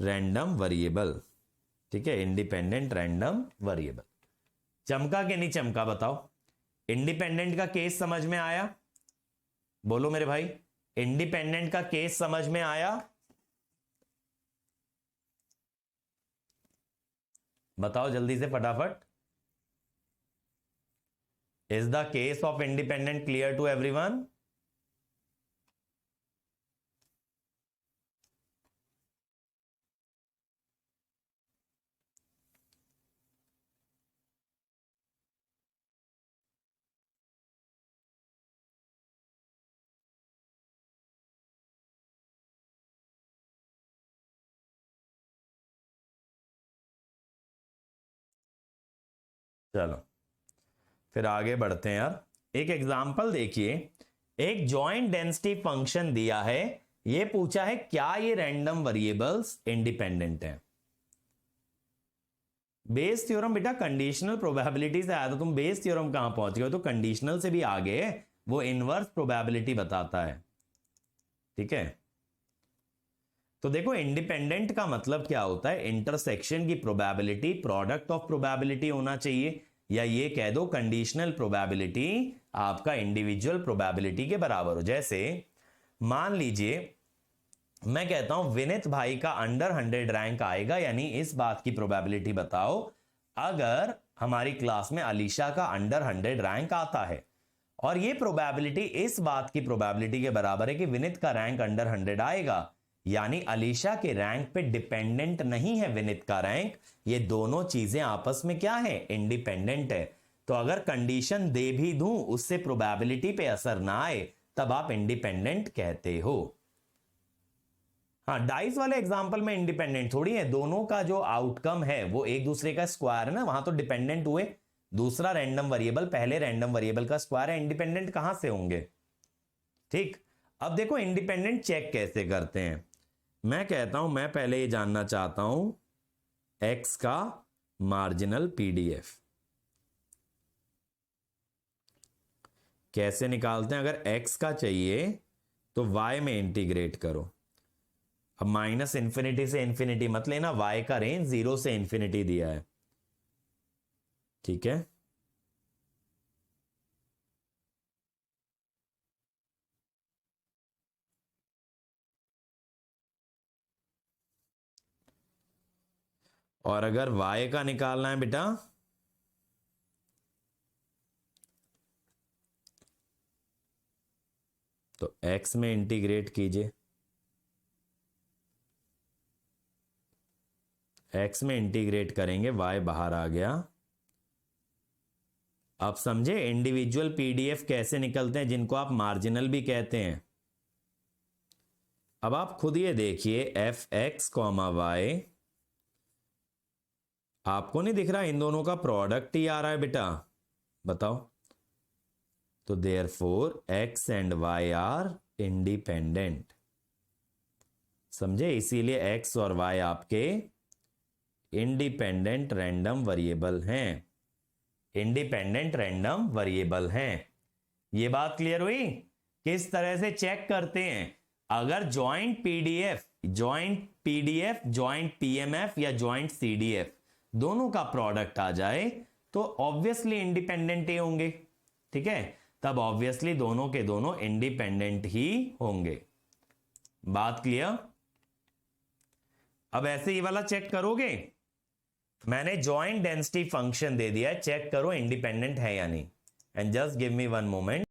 random variable. ठीक है, इंडिपेंडेंट रैंडम वेरिएबल। चमका के नहीं चमका बताओ? इंडिपेंडेंट का केस समझ में आया? बोलो मेरे भाई, इंडिपेंडेंट का केस समझ में आया? बताओ जल्दी से फटाफट। Is the case of independent clear to everyone? चलो फिर आगे बढ़ते हैं यार। एक एग्जांपल देखिए, एक जॉइंट डेंसिटी फंक्शन दिया है, ये पूछा है क्या ये रैंडम वेरिएबल्स इंडिपेंडेंट है। बेस थ्योरम बेटा कंडीशनल प्रोबेबिलिटी से आया था, तुम बेस थ्योरम कहां पहुंच गए? तो कंडीशनल से भी आगे वो इनवर्स प्रोबेबिलिटी बताता है, ठीक है। तो देखो इंडिपेंडेंट का मतलब क्या होता है, इंटरसेक्शन की प्रोबेबिलिटी प्रोडक्ट ऑफ प्रोबेबिलिटी होना चाहिए, या ये कह दो कंडीशनल प्रोबेबिलिटी आपका इंडिविजुअल प्रोबेबिलिटी के बराबर हो। जैसे मान लीजिए मैं कहता हूं विनीत भाई का अंडर 100 रैंक आएगा, यानी इस बात की प्रोबेबिलिटी बताओ अगर हमारी क्लास में अलीशा का अंडर 100 रैंक आता है, और ये प्रोबेबिलिटी इस बात की प्रोबेबिलिटी के बराबर है कि विनीत का रैंक अंडर 100 आएगा, यानी अलीशा के रैंक पे डिपेंडेंट नहीं है विनीत का रैंक, ये दोनों चीजें आपस में क्या है, इंडिपेंडेंट है। तो अगर कंडीशन दे भी दूं उससे प्रोबेबिलिटी पे असर ना आए, तब आप इंडिपेंडेंट कहते हो। हाँ, डाइस वाले एग्जांपल में इंडिपेंडेंट थोड़ी है, दोनों का जो आउटकम है वो एक दूसरे का स्क्वायर है ना, वहां तो डिपेंडेंट हुए। दूसरा रैंडम वेरिएबल पहले रैंडम वेरिएबल का स्क्वायर है, इंडिपेंडेंट कहां से होंगे? ठीक। अब देखो इंडिपेंडेंट चेक कैसे करते हैं। मैं कहता हूं मैं पहले ये जानना चाहता हूं एक्स का मार्जिनल पीडीएफ कैसे निकालते हैं। अगर एक्स का चाहिए तो वाई में इंटीग्रेट करो। अब माइनस इंफिनिटी से इंफिनिटी मत लेना, वाई का रेंज 0 से इंफिनिटी दिया है, ठीक है। और अगर y का निकालना है बेटा, तो x में इंटीग्रेट कीजिए। x में इंटीग्रेट करेंगे, y बाहर आ गया। अब समझे इंडिविजुअल पीडीएफ कैसे निकलते हैं, जिनको आप मार्जिनल भी कहते हैं। अब आप खुद ये देखिए एफ एक्स कॉमा वाई, आपको नहीं दिख रहा इन दोनों का प्रोडक्ट ही आ रहा है बेटा, बताओ। तो therefore X and Y are independent, समझे, इसीलिए एक्स और वाई आपके इंडिपेंडेंट रैंडम वेरिएबल हैं, इंडिपेंडेंट रैंडम वेरिएबल हैं। ये बात क्लियर हुई? किस तरह से चेक करते हैं? अगर जॉइंट पीडीएफ, जॉइंट पीएमएफ या जॉइंट सीडीएफ दोनों का प्रोडक्ट आ जाए तो ऑब्वियसली इंडिपेंडेंट ही होंगे, ठीक है। तब ऑब्वियसली दोनों के दोनों इंडिपेंडेंट ही होंगे। बात क्लियर? अब ऐसे ही वाला चेक करोगे, मैंने जॉइंट डेंसिटी फंक्शन दे दिया है, चेक करो इंडिपेंडेंट है या नहीं। And just give me one moment.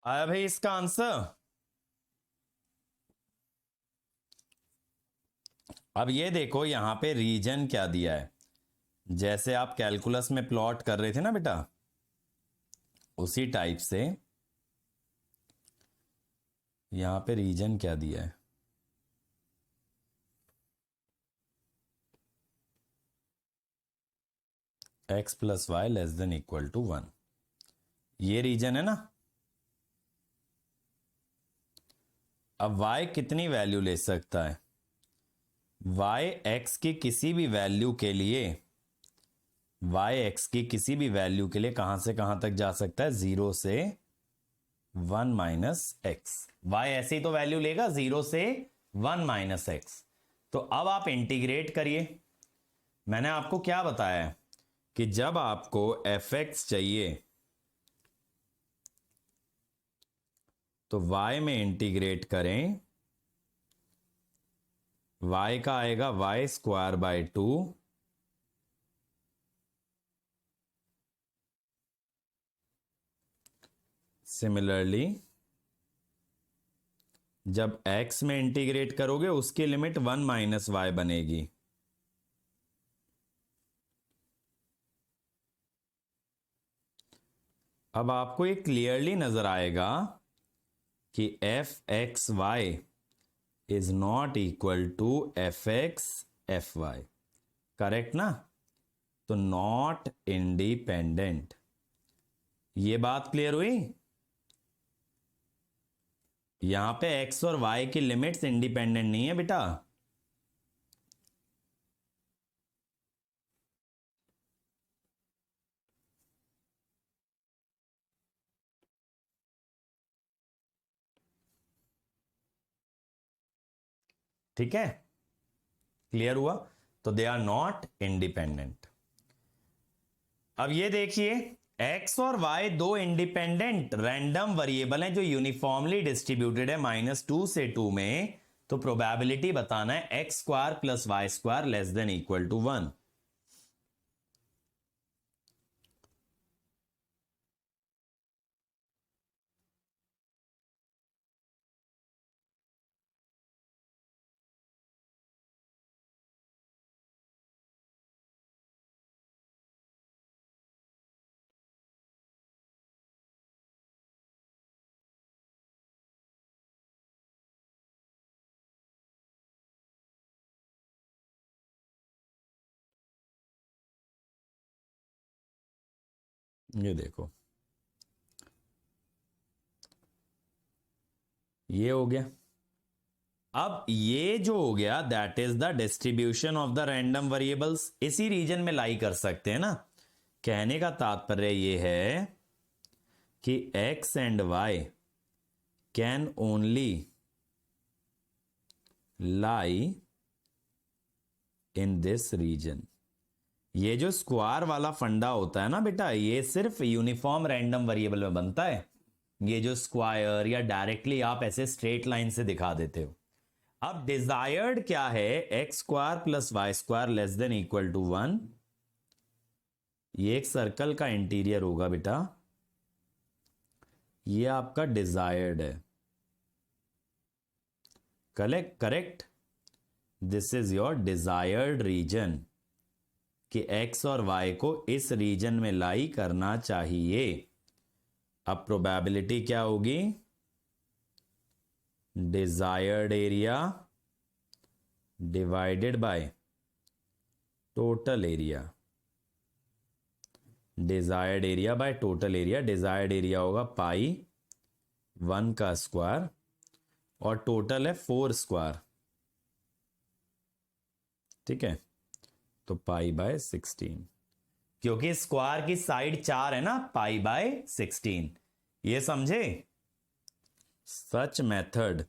आया भाई इसका आंसर। अब ये देखो यहां पे रीजन क्या दिया है, जैसे आप कैलकुलस में प्लॉट कर रहे थे ना बेटा, उसी टाइप से यहां पे रीजन क्या दिया है। x plus Y less than equal to 1, ये रीजन है ना। अब y कितनी वैल्यू ले सकता है, y x की किसी भी वैल्यू के लिए, y x की किसी भी वैल्यू के लिए कहां से कहां तक जा सकता है, 0 से 1 माइनस एक्स। y ऐसे ही तो वैल्यू लेगा 0 से 1 माइनस एक्स। तो अब आप इंटीग्रेट करिए। मैंने आपको क्या बताया है कि जब आपको fx चाहिए तो y में इंटीग्रेट करें, y का आएगा वाई स्क्वायर बाय 2 सिमिलरली जब x में इंटीग्रेट करोगे उसकी लिमिट 1 माइनस वाई बनेगी। अब आपको ये क्लियरली नजर आएगा कि F X Y is not equal to F X F Y, correct ना। तो नॉट इंडिपेंडेंट, ये बात क्लियर हुई। यहां पे x और y की लिमिट्स इंडिपेंडेंट नहीं है बेटा। ठीक है, क्लियर हुआ। तो दे आर नॉट इंडिपेंडेंट। अब ये देखिए x और y दो इंडिपेंडेंट रैंडम वेरिएबल हैं जो यूनिफॉर्मली डिस्ट्रीब्यूटेड है -2 से 2 में। तो प्रोबेबिलिटी बताना है X square plus Y square less than equal to 1। ये देखो ये हो गया। अब ये जो हो गया that is the distribution of the random variables, इसी रीजन में लाई कर सकते हैं ना। कहने का तात्पर्य ये है कि x and y can only lie in this region. ये जो स्क्वायर वाला फंडा होता है ना बेटा, ये सिर्फ यूनिफॉर्म रैंडम वेरिएबल में बनता है। ये जो स्क्वायर या डायरेक्टली आप ऐसे स्ट्रेट लाइन से दिखा देते हो। अब डिजायर्ड क्या है, X square plus Y square less than equal to 1। ये एक सर्कल का इंटीरियर होगा बेटा, ये आपका डिजायर्ड है। Correct correct, this is your desired region कि x और y को इस रीजन में लाई करना चाहिए। अब प्रोबेबिलिटी क्या होगी, desired area divided by total area. Desired area by total area, desired area होगा पाई 1 का स्क्वायर और टोटल है 4 स्क्वायर। ठीक है, तो पाई बाय 16, क्योंकि स्क्वायर की साइड 4 है ना, पाई बाय 16। ये समझे। सच method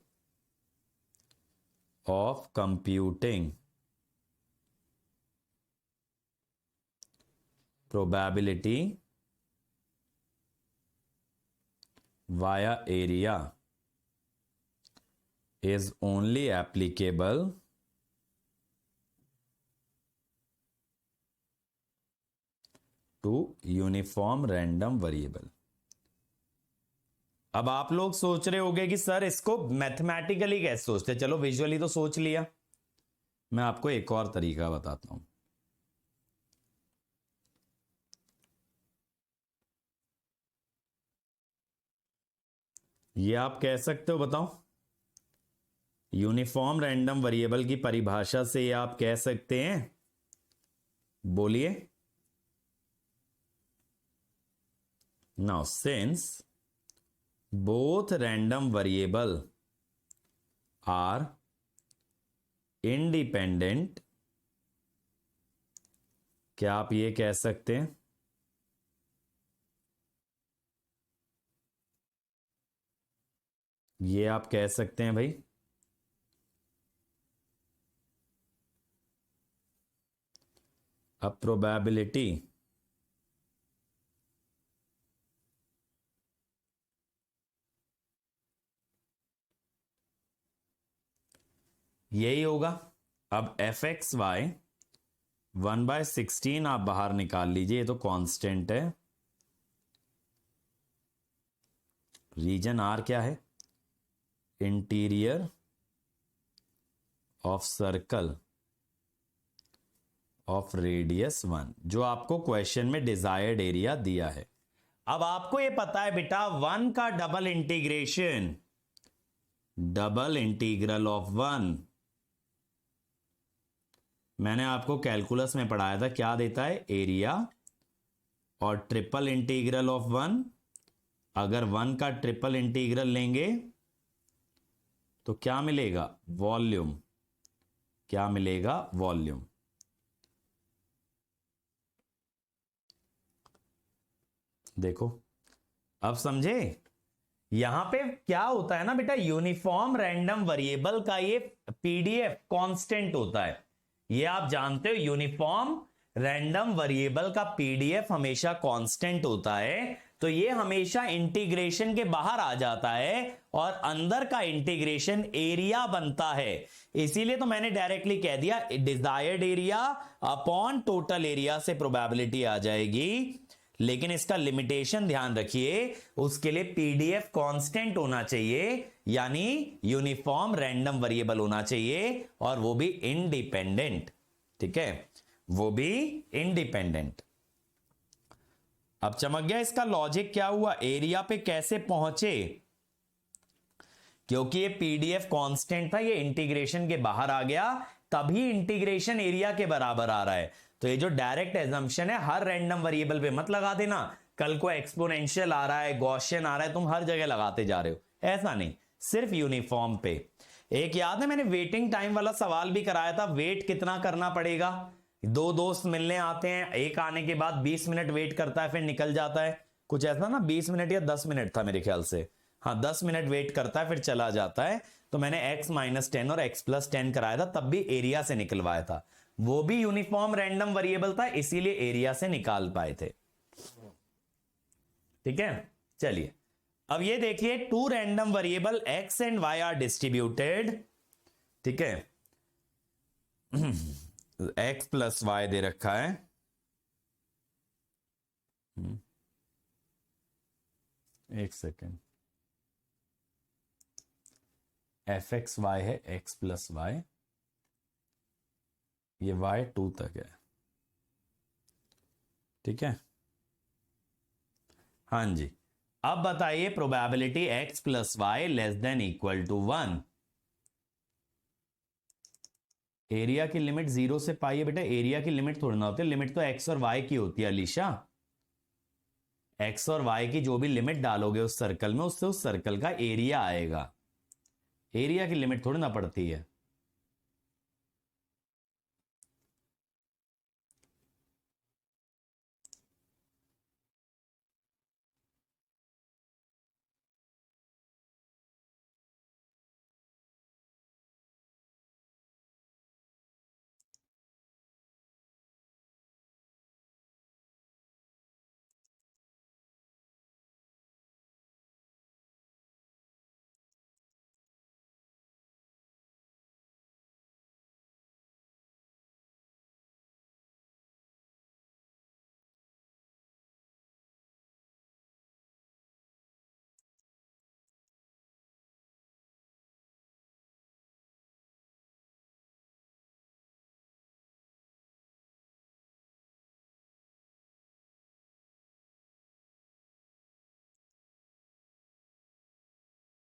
of computing probability via area is only applicable to uniform random variable। अब आप लोग सोच रहे होंगे कि सर इसको मैथमेटिकली कैसे सोचते, चलो विजुअली तो सोच लिया, मैं आपको एक और तरीका बताता हूं। ये आप कह सकते हो, बताओ, यूनिफॉर्म रैंडम वेरिएबल की परिभाषा से ये आप कह सकते हैं, बोलिए। Now since both random variable are independent, क्या आप ये कह सकते हैं? ये आप कह सकते हैं भाई, a probability यही होगा। अब एफ एक्स वाई 1/16 आप बाहर निकाल लीजिए, ये तो कांस्टेंट है। रीजन आर क्या है? Interior of circle of radius 1, जो आपको क्वेश्चन में डिजायर्ड एरिया दिया है। अब आपको ये पता है बेटा, 1 का double integration, double integral of 1, मैंने आपको कैलकुलस में पढ़ाया था, क्या देता है? एरिया। और ट्रिपल इंटीग्रल ऑफ 1, अगर 1 का ट्रिपल इंटीग्रल लेंगे तो क्या मिलेगा? वॉल्यूम। क्या मिलेगा? वॉल्यूम। देखो, अब समझे? यहां पे क्या होता है ना बेटा, यूनिफॉर्म रैंडम वेरिएबल का ये पीडीएफ कांस्टेंट होता है, ये आप जानते हो। यूनिफॉर्म रैंडम वेरिएबल का पीडीएफ हमेशा कांस्टेंट होता है, तो ये हमेशा इंटीग्रेशन के बाहर आ जाता है और अंदर का इंटीग्रेशन एरिया बनता है। इसीलिए तो मैंने डायरेक्टली कह दिया, desired area upon total area से प्रोबेबिलिटी आ जाएगी। लेकिन इसका लिमिटेशन ध्यान रखिए, उसके लिए पीडीएफ कांस्टेंट होना चाहिए, यानी यूनिफॉर्म रैंडम वेरिएबल होना चाहिए, और वो भी इंडिपेंडेंट। ठीक है, वो भी इंडिपेंडेंट। अब चमक गया इसका लॉजिक क्या हुआ, एरिया पे कैसे पहुंचे? क्योंकि ये पीडीएफ कांस्टेंट था, ये इंटीग्रेशन के बाहर आ गया, तभी इंटीग्रेशन एरिया के बराबर आ रहा है। तो ये जो डायरेक्ट एजम्पशन है, हर रैंडम वेरिएबल पे मत लगा देना, कल को एक्सपोनेंशियल आ रहा है, गॉसियन आ रहा है, तुम हर जगह लगाते जा रहे हो, ऐसा नहीं, सिर्फ यूनिफॉर्म पे। एक याद है मैंने वेटिंग टाइम वाला सवाल भी कराया था, वेट कितना करना पड़ेगा? दो दोस्त मिलने आते हैं, एक आने के बाद 20 मिनट वेट करता है, फिर निकल जाता है, कुछ ऐसा ना, 20 मिनट या 10 मिनट था मेरे ख्याल से, हाँ 10 मिनट वेट करता है फिर चला जाता है। तो मैंने x-10 और x+10 कराया था, तब भी एरिया से निकलवाया था, वो भी यूनिफॉर्म रैंडम वेरिएबल था, इसीलिए एरिया से निकाल पाए थे। ठीक है, चलिए अब ये देखिए, two random variable x and y are distributed. ठीक है, x+y दे रखा है, एक सेकेंड, f(x,y) है x+y, ये y 2 तक है। ठीक है, हाँ जी। अब बताइए probability x+y less than equal to 1। Area की लिमिट 0 से पाई है बेटा, एरिया की लिमिट थोड़ी ना होती है, लिमिट तो x और y की होती है अलीशा। x और y की जो भी लिमिट डालोगे उस सर्कल में, उससे उस सर्कल का एरिया आएगा, एरिया की लिमिट थोड़ी ना पड़ती है।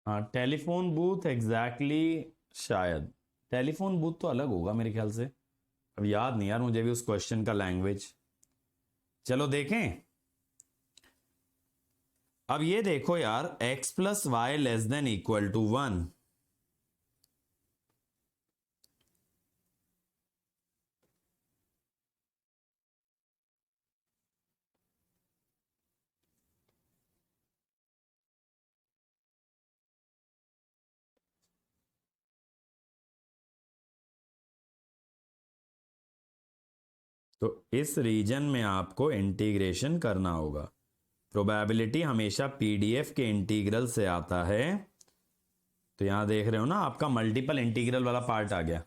हाँ टेलीफोन बूथ एग्जैक्टली शायद टेलीफोन बूथ तो अलग होगा मेरे ख्याल से, अब याद नहीं यार मुझे भी उस क्वेश्चन का लैंग्वेज। चलो देखें। अब ये देखो यार, x plus Y less than equal to 1, तो इस रीजन में आपको इंटीग्रेशन करना होगा। प्रोबेबिलिटी हमेशा पीडीएफ के इंटीग्रल से आता है, तो यहां देख रहे हो ना आपका मल्टीपल इंटीग्रल वाला पार्ट आ गया।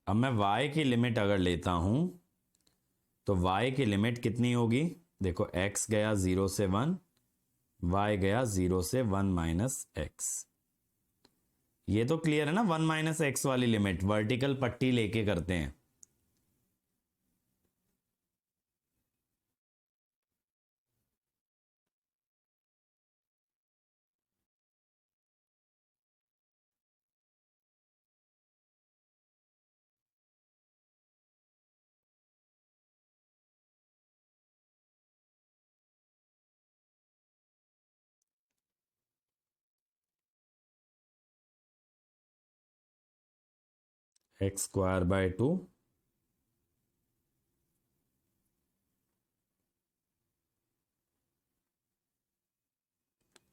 अब मैं y की लिमिट अगर लेता हूं तो y की लिमिट कितनी होगी, देखो x गया 0 से 1, y गया 0 से 1 माइनस एक्स। ये तो क्लियर है ना, 1 माइनस एक्स वाली लिमिट वर्टिकल पट्टी लेके करते हैं। एक्स स्क्वायर बाय 2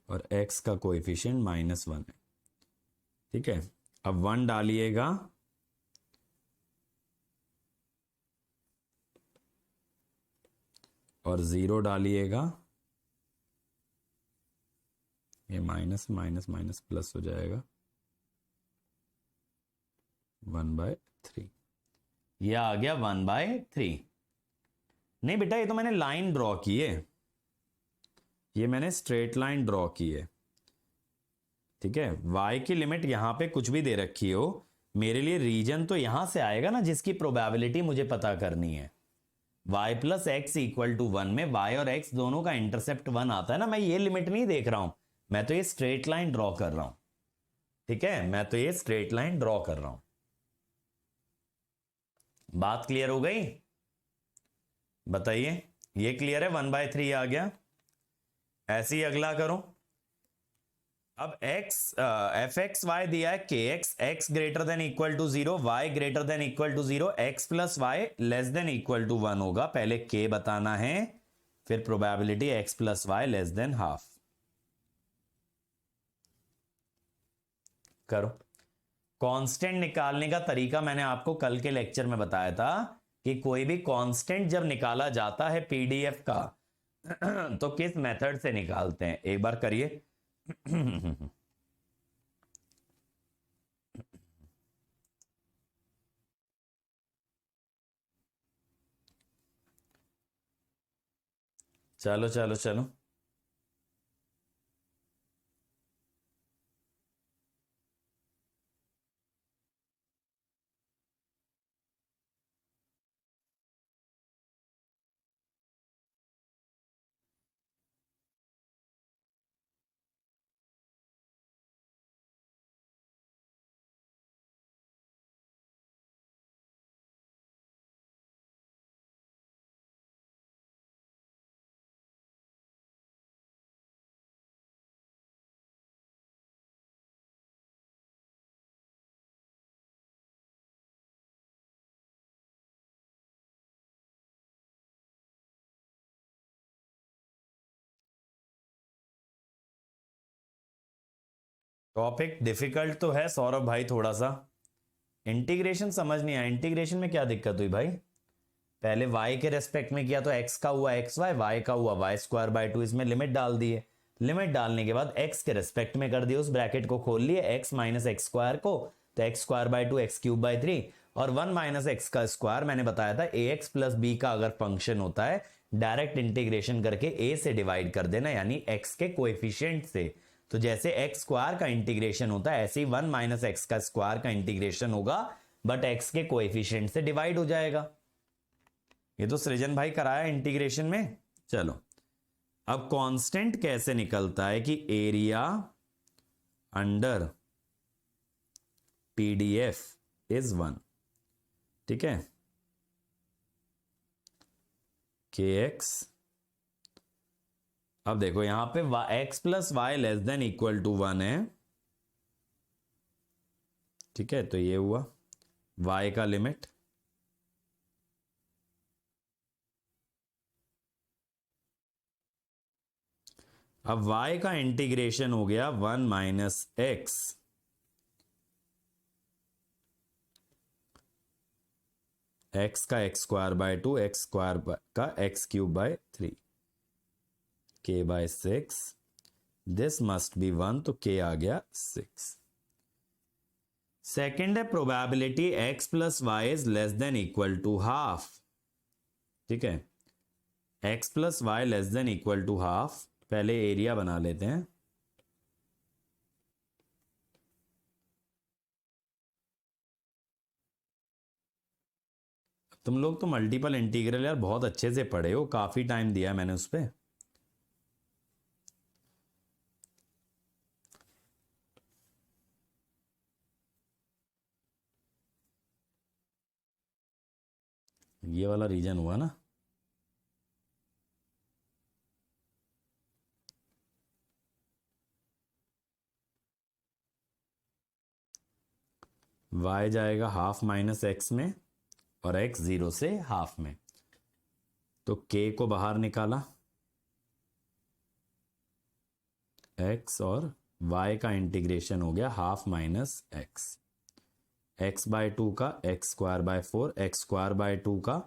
और x का कोएफिशिएंट -1 है, ठीक है। अब 1 डालिएगा और 0 डालिएगा, ये माइनस माइनस माइनस प्लस हो जाएगा 1/3, ये आ गया 1/3। नहीं बेटा ये तो मैंने लाइन ड्रॉ की है, ये मैंने स्ट्रेट लाइन ड्रॉ की है, ठीक है। y की लिमिट यहां पे कुछ भी दे रखी हो, मेरे लिए रीजन तो यहां से आएगा ना जिसकी प्रोबेबिलिटी मुझे पता करनी है। y plus X equal to 1 में y और x दोनों का इंटरसेप्ट 1 आता है ना, मैं ये लिमिट नहीं देख रहा हूं, मैं तो ये स्ट्रेट लाइन ड्रॉ कर रहा हूं, ठीक है, मैं तो ये स्ट्रेट लाइन ड्रॉ कर रहा हूं। बात क्लियर हो गई, बताइए। ये क्लियर है, 1/3 आ गया। ऐसे ही अगला करो। अब x एफ एक्स वाई दिया है के X, X greater than equal to 0, Y greater than equal to 0, X plus Y less than equal to 1 होगा। पहले k बताना है, फिर probability x plus Y less than half. करो। कांस्टेंट निकालने का तरीका मैंने आपको कल के लेक्चर में बताया था कि कोई भी कांस्टेंट जब निकाला जाता है पीडीएफ का तो किस मेथड से निकालते हैं, एक बार करिए। चलो चलो चलो, टॉपिक डिफिकल्ट तो है सौरभ भाई, थोड़ा सा इंटीग्रेशन समझ नहीं आया। इंटीग्रेशन में क्या दिक्कत हुई भाई, पहले y के रेस्पेक्ट में किया तो x का हुआ एक्स वाई, y का हुआ वाई स्क्वायर बाय 2, इसमें लिमिट डाल दिए, लिमिट डालने के बाद x के रेस्पेक्ट में कर दिया, उस ब्रैकेट को खोल लिए x माइनस एक्स स्क्वायर को, तो x square by 2 x cube by 3, और 1 माइनस एक्स का स्क्वायर मैंने बताया था ए एक्स प्लस बी का अगर फंक्शन होता है डायरेक्ट इंटीग्रेशन करके ए से डिवाइड कर देना, यानी एक्स के कोएफिशिएंट से। तो जैसे एक्स स्क्वायर का इंटीग्रेशन होता है ऐसे ही 1 माइनस एक्स का स्क्वायर का इंटीग्रेशन होगा, बट एक्स के कोएफिशिएंट से डिवाइड हो जाएगा। ये तो सृजन भाई कराया इंटीग्रेशन में। चलो अब कांस्टेंट कैसे निकलता है कि एरिया अंडर पीडीएफ इज 1, ठीक है, के एक्स। अब देखो यहां पे X plus Y less than equal to 1 है, ठीक है, तो ये हुआ y का लिमिट, अब y का इंटीग्रेशन हो गया 1 माइनस एक्स, एक्स का X square by 2, x square का एक्स क्यूब बाय 3, के बाय 6, दिस मस्ट बी 1, तो के आ गया 6। सेकेंड है probability X plus Y is less than equal to half, ठीक है, X plus Y less than equal to half. पहले area बना लेते हैं, तुम लोग तो मल्टीपल इंटीग्रल यार बहुत अच्छे से पढ़े हो, काफी टाइम दिया मैंने उस पर। ये वाला रीजन हुआ ना, y जाएगा हाफ माइनस एक्स में और x 0 से हाफ में, तो k को बाहर निकाला, x और y का इंटीग्रेशन हो गया half minus X, X by 2 का X square by 4, X square by 2 का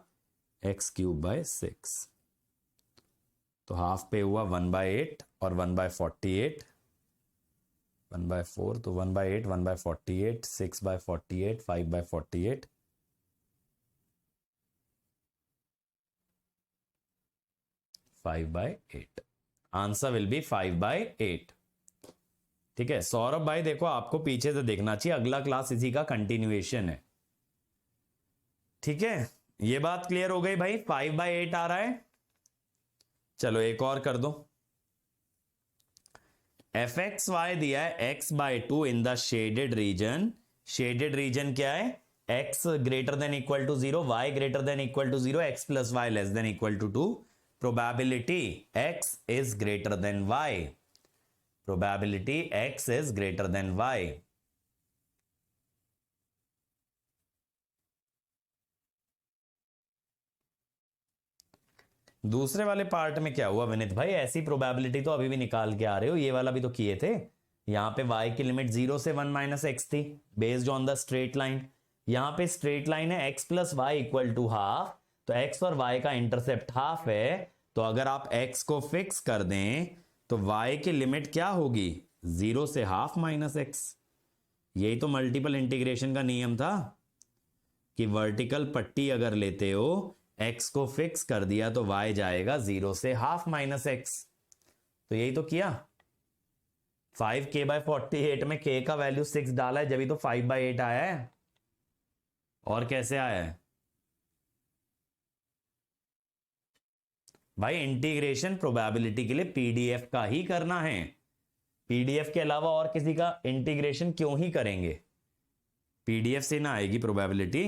एक्स क्यूब बाय 6, तो हाफ पे हुआ 1/8 और 1/48, 1/4, तो 1/8, 1/48, 6/48, 5/48, 5/8। Answer will be 5/8। ठीक है सौरभ भाई, देखो आपको पीछे से देखना चाहिए, अगला क्लास इसी का कंटिन्यूएशन है। ठीक है, ये बात क्लियर हो गई भाई, 5/8 आ रहा है। चलो एक और कर दो, एफ एक्स वाई दिया है x/2 in the shaded region. Shaded region क्या है, x greater than equal to 0, y greater than equal to 0, x plus Y less than equal to 2। Probability x is greater than y, probability x is greater than y। दूसरे वाले part में क्या हुआ विनीत भाई, ऐसी probability तो अभी भी निकाल के आ रहे हो, ये वाला भी तो किए थे। यहां पे y की लिमिट 0 से 1 माइनस एक्स थी based on the straight line, यहां पे स्ट्रेट लाइन है x plus Y equal to half, तो x और y का इंटरसेप्ट हाफ है, तो अगर आप x को फिक्स कर दें तो y की लिमिट क्या होगी, 0 से हाफ माइनस एक्स। यही तो मल्टीपल इंटीग्रेशन का नियम था कि वर्टिकल पट्टी अगर लेते हो, x को फिक्स कर दिया तो y जाएगा 0 से हाफ माइनस एक्स, तो यही तो किया। 5k/48 में k का वैल्यू 6 डाला है, जब तो 5/8 आया है, और कैसे आया है भाई, इंटीग्रेशन प्रोबेबिलिटी के लिए पीडीएफ का ही करना है, पीडीएफ के अलावा और किसी का इंटीग्रेशन क्यों ही करेंगे, पीडीएफ से ना आएगी प्रोबेबिलिटी।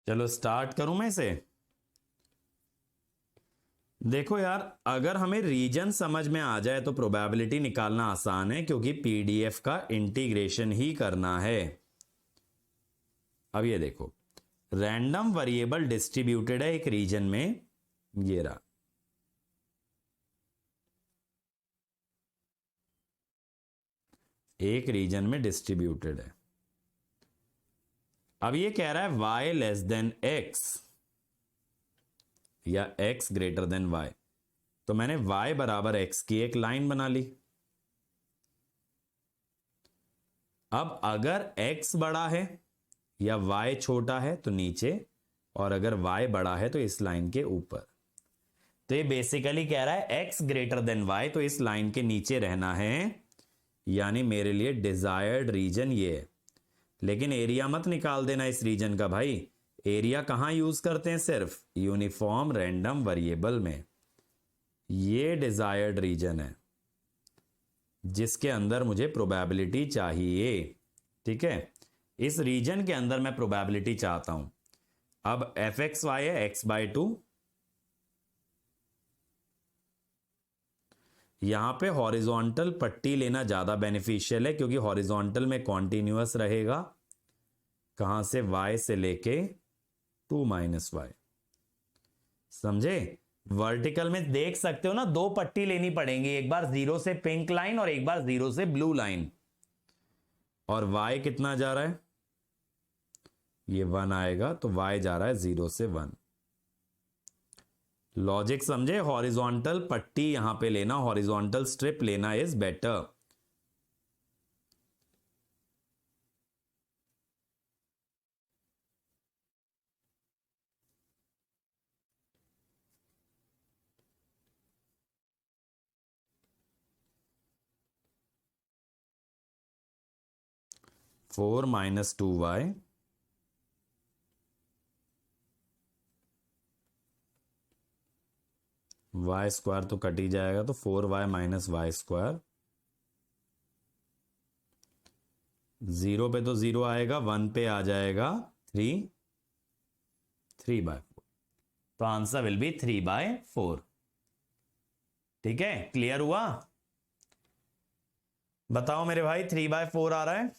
चलो स्टार्ट करूं मैं इसे। देखो यार, अगर हमें रीजन समझ में आ जाए तो प्रोबेबिलिटी निकालना आसान है, क्योंकि पीडीएफ का इंटीग्रेशन ही करना है। अब ये देखो, रैंडम वेरिएबल डिस्ट्रीब्यूटेड है एक रीजन में, ये रहा, एक रीजन में डिस्ट्रीब्यूटेड है। अब ये कह रहा है y लेस देन x या x ग्रेटर देन y, तो मैंने y बराबर x की एक लाइन बना ली। अब अगर x बड़ा है या y छोटा है तो नीचे, और अगर y बड़ा है तो इस लाइन के ऊपर। तो ये बेसिकली कह रहा है x ग्रेटर देन y, तो इस लाइन के नीचे रहना है, यानी मेरे लिए डिजायर्ड रीजन ये है। लेकिन एरिया मत निकाल देना इस रीजन का भाई, एरिया कहां यूज करते हैं? सिर्फ यूनिफॉर्म रैंडम वेरिएबल में। ये डिजायर्ड रीजन है जिसके अंदर मुझे प्रोबेबिलिटी चाहिए, ठीक है? इस रीजन के अंदर मैं प्रोबेबिलिटी चाहता हूं। अब एफ एक्स वाई है x/2, यहां पे हॉरिजॉन्टल पट्टी लेना ज्यादा बेनिफिशियल है, क्योंकि हॉरिजॉन्टल में कॉन्टिन्यूअस रहेगा, कहां से? y से लेके 2 - y, समझे? वर्टिकल में देख सकते हो ना, दो पट्टी लेनी पड़ेंगी, एक बार 0 से पिंक लाइन और एक बार 0 से ब्लू लाइन। और y कितना जा रहा है? ये 1 आएगा, तो y जा रहा है 0 से 1। लॉजिक समझे? हॉरिजॉन्टल पट्टी यहां पे लेना, हॉरिजॉन्टल स्ट्रिप लेना is better. Four minus 2y y square तो कट ही जाएगा, तो 4y - y²। 0 पे तो 0 आएगा, 1 पे आ जाएगा 3/4। तो आंसर विल बी 3/4। ठीक है, क्लियर हुआ? बताओ मेरे भाई, 3/4 आ रहा है?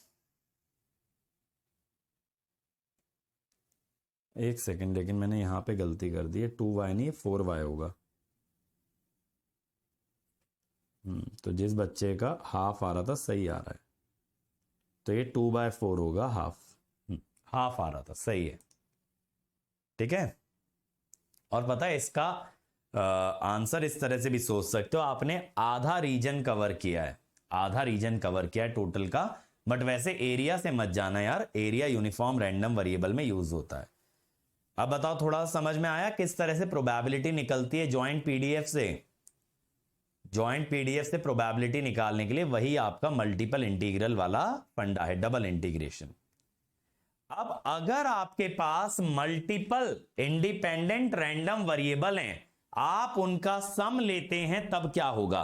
एक सेकंड, लेकिन मैंने यहां पे गलती कर दी है, 2y नहीं 4y होगा। तो जिस बच्चे का हाफ आ रहा था सही आ रहा है, तो ये 2/4 होगा, हाफ। हाफ आ रहा था, सही है। ठीक है, और पता है इसका आंसर इस तरह से भी सोच सकते हो, आपने आधा रीजन कवर किया है, आधा रीजन कवर किया है टोटल का। बट वैसे एरिया से मत जाना यार, एरिया यूनिफॉर्म रैंडम वेरिएबल में यूज होता है। अब बताओ, थोड़ा समझ में आया किस तरह से प्रोबेबिलिटी निकलती है जॉइंट पीडीएफ से? जॉइंट पीडीएफ से प्रोबेबिलिटी निकालने के लिए वही आपका मल्टीपल इंटीग्रल वाला फंडा है, डबल इंटीग्रेशन। अब अगर आपके पास मल्टीपल इंडिपेंडेंट रैंडम वेरिएबल हैं, आप उनका सम लेते हैं, तब क्या होगा?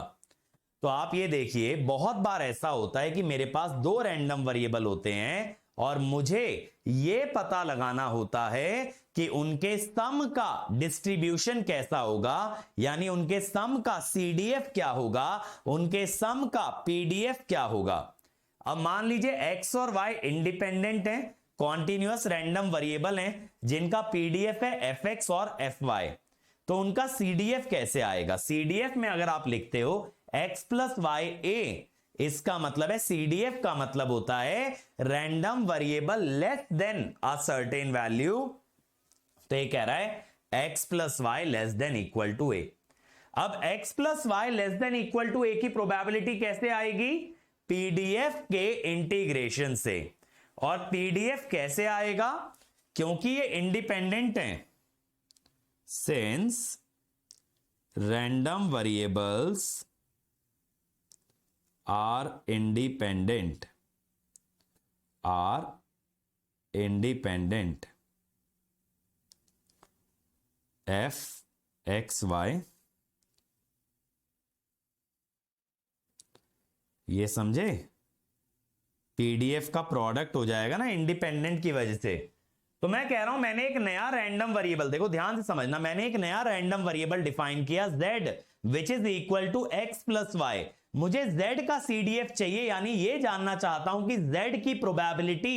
तो आप ये देखिए, बहुत बार ऐसा होता है कि मेरे पास दो रैंडम वेरिएबल होते हैं और मुझे ये पता लगाना होता है कि उनके सम का डिस्ट्रीब्यूशन कैसा होगा, यानी उनके सम का सीडीएफ क्या होगा, उनके सम का पीडीएफ क्या होगा। अब मान लीजिए x और y इंडिपेंडेंट हैं, कॉन्टिन्यूअस रैंडम वेरिएबल हैं, जिनका पीडीएफ है fx और fy, तो उनका सीडीएफ कैसे आएगा? सीडीएफ में अगर आप लिखते हो x + y a, इसका मतलब है, सीडीएफ का मतलब होता है random variable less than a certain value. तो ये कह रहा है x + y less than equal to a। अब x + y less than equal to a की प्रोबेबिलिटी कैसे आएगी? पीडीएफ के इंटीग्रेशन से। और पीडीएफ कैसे आएगा? क्योंकि ये इंडिपेंडेंट हैं, since random variables are independent, f(x, y), ये समझे? पीडीएफ का प्रोडक्ट हो जाएगा ना इंडिपेंडेंट की वजह से, तो मैं कह रहा हूं मैंने एक नया रैंडम वेरिएबल, देखो ध्यान से समझना, मैंने एक नया रैंडम वेरिएबल डिफाइन किया z which is equal to x plus y. मुझे z का CDF चाहिए, यानी ये जानना चाहता हूं कि z की प्रोबेबिलिटी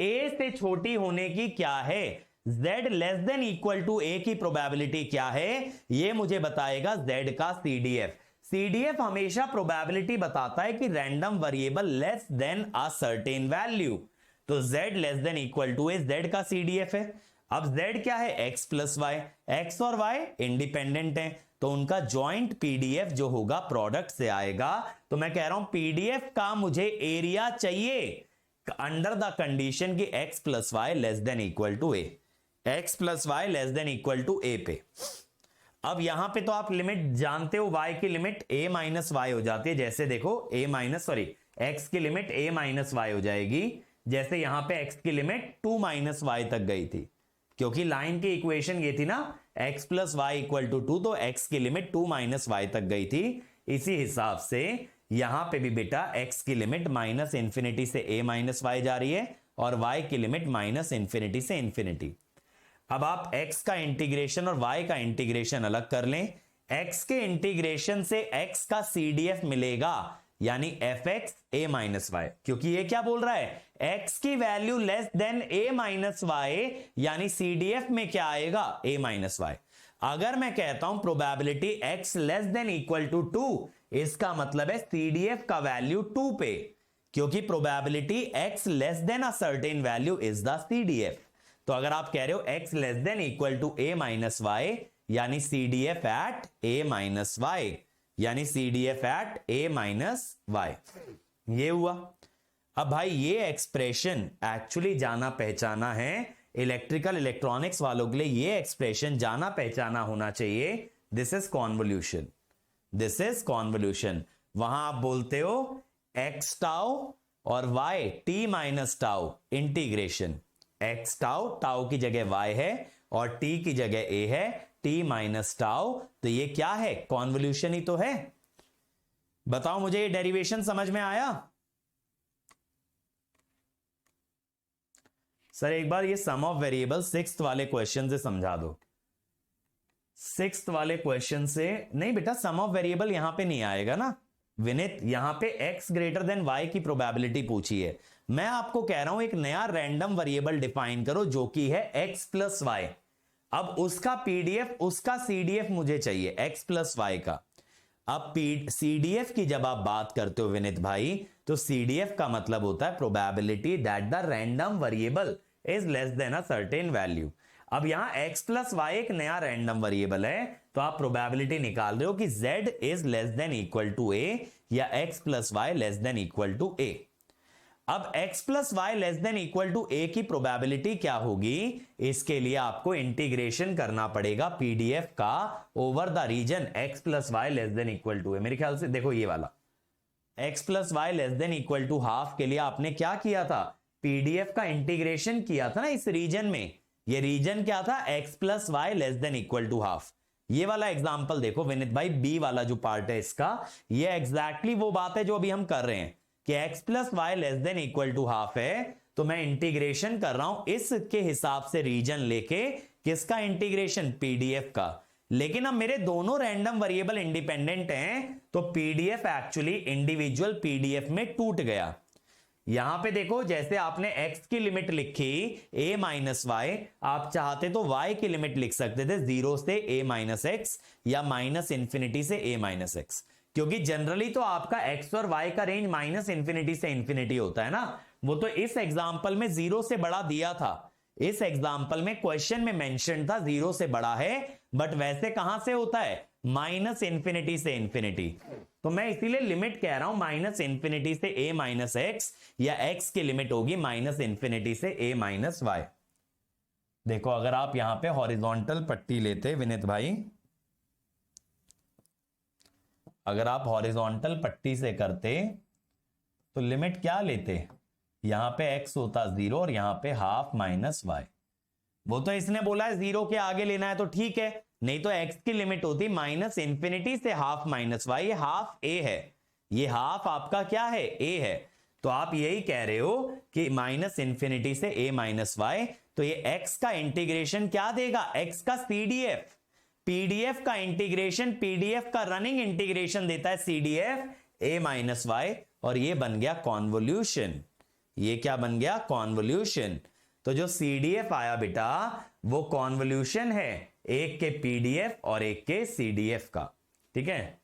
a से छोटी होने की क्या है, z less than equal to a की प्रोबेबिलिटी क्या है, ये मुझे बताएगा z का CDF। CDF हमेशा प्रोबेबिलिटी बताता है कि random variable less than a certain value, तो z less than equal to a z का CDF है। अब z क्या है, x प्लस वाई, x और y इंडिपेंडेंट है, तो उनका जॉइंट PDF जो होगा प्रोडक्ट से आएगा। तो मैं कह रहा हूं PDF का मुझे एरिया चाहिए अंडर द कंडीशन कि x plus Y less than equal to a, x plus Y less than equal to a पे। अब यहां पे तो आप लिमिट जानते हो, y की लिमिट a माइनस वाई हो जाती है, जैसे देखो x की लिमिट a माइनस वाई हो जाएगी, जैसे यहां पे x की लिमिट 2 माइनस वाई तक गई थी, क्योंकि लाइन की इक्वेशन ये थी ना x plus Y equal to 2, तो x की लिमिट 2 माइनस वाई तक गई थी। इसी हिसाब से यहां पे भी बेटा x की लिमिट माइनस इंफिनिटी से a माइनस वाई जा रही है और y की लिमिट माइनस इंफिनिटी से इंफिनिटी। अब आप x का इंटीग्रेशन और y का इंटीग्रेशन अलग कर लें, x के इंटीग्रेशन से x का CDF मिलेगा, यानी fx a माइनस वाई, क्योंकि ये क्या बोल रहा है, x की value less than a minus y, यानी CDF में क्या आएगा, a माइनस वाई। अगर मैं कहता हूं probability x less than equal to 2, इसका मतलब है CDF का वैल्यू 2 पे, क्योंकि probability x less than a certain value is the CDF। तो अगर आप कह रहे हो x less than equal to a minus y, यानी CDF at a minus y, यानी CDF at a minus y, ये हुआ। अब भाई ये एक्सप्रेशन एक्चुअली जाना पहचाना है, इलेक्ट्रिकल इलेक्ट्रॉनिक्स वालों के लिए ये एक्सप्रेशन जाना पहचाना होना चाहिए। This is convolution, this is convolution. वहां आप बोलते हो x टाउ और y t minus tau integration, x tau, tau की जगह y है और t की जगह a है, t माइनस टाउ, तो ये क्या है, कॉन्वोल्यूशन ही तो है। बताओ मुझे ये डेरिवेशन समझ में आया? सर एक बार ये सम ऑफ वेरिएबल 6th वाले क्वेश्चन से समझा दो। 6th वाले क्वेश्चन से नहीं बेटा, सम ऑफ वेरिएबल यहां पे नहीं आएगा ना विनीत, यहां पे x ग्रेटर देन y की प्रोबेबिलिटी पूछी है। मैं आपको कह रहा हूं एक नया रैंडम वेरिएबल डिफाइन करो जो कि है x प्लस वाई। अब उसका PDF, उसका CDF मुझे चाहिए x प्लस वाई का। अब CDF की जब आप बात करते हो विनीत भाई, तो CDF का मतलब होता है probability that the random variable is less than a certain value. अब यहां x प्लस वाई एक नया रैंडम वेरिएबल है, तो आप प्रोबेबिलिटी निकाल रहे हो कि z is less than equal to a या x plus Y less than equal to a। अब x plus Y less than equal to a की प्रोबेबिलिटी क्या होगी, इसके लिए आपको इंटीग्रेशन करना पड़ेगा PDF का over the region x plus Y less than equal to a। मेरे ख्याल से देखो ये वाला x plus Y less than equal to half के लिए आपने क्या किया था, PDF का इंटीग्रेशन किया था ना इस रीजन में। ये रीजन क्या था, x plus Y less than equal to half. ये वाला एग्जांपल देखो विनीत भाई, बी वाला जो पार्ट है इसका, ये एग्जैक्टली वो बात है जो अभी हम कर रहे हैं कि x plus Y less than equal to half है, तो मैं इंटीग्रेशन कर रहा हूं इसके हिसाब से रीजन लेके, किसका इंटीग्रेशन, PDF का। लेकिन अब मेरे दोनों रैंडम वेरिएबल इंडिपेंडेंट हैं, तो PDF एक्चुअली इंडिविजुअल PDF में टूट गया। यहां पे देखो जैसे आपने x की लिमिट लिखी a माइनस वाई, आप चाहते तो y की लिमिट लिख सकते थे 0 से a माइनस एक्स या माइनस इंफिनिटी से a माइनस एक्स, क्योंकि जनरली तो आपका x और y का रेंज माइनस इंफिनिटी से इंफिनिटी होता है ना। वो तो इस एग्जांपल में 0 से बड़ा दिया था, इस एग्जांपल में क्वेश्चन में मेंशन था 0 से बड़ा है, बट वैसे कहां से होता है, माइनस इंफिनिटी से इंफिनिटी। तो मैं इसीलिए लिमिट कह रहा हूं माइनस इंफिनिटी से a माइनस एक्स, या x की लिमिट होगी माइनस इंफिनिटी से a माइनस वाई। देखो अगर आप यहां पे हॉरिजॉन्टल पट्टी लेते विनीत भाई, अगर आप हॉरिजॉन्टल पट्टी से करते तो लिमिट क्या लेते, यहां पे x होता 0 और यहां पे हाफ माइनस वाई। वो तो इसने बोला है 0 के आगे लेना है तो ठीक है, नहीं तो x की लिमिट होती माइनस इंफिनिटी से हाफ माइनस वाई। ये हाफ a है, ये हाफ आपका क्या है, a है। तो आप यही कह रहे हो कि माइनस इंफिनिटी से a माइनस वाई, तो ये x का इंटीग्रेशन क्या देगा, x का CDF, PDF का इंटीग्रेशन, PDF का रनिंग इंटीग्रेशन देता है CDF a माइनस वाई, और ये बन गया कॉन्वोल्यूशन। ये क्या बन गया, कॉन्वोल्यूशन। तो जो CDF आया बेटा वो कॉन्वोल्यूशन है एक के PDF और एक के CDF का, ठीक है।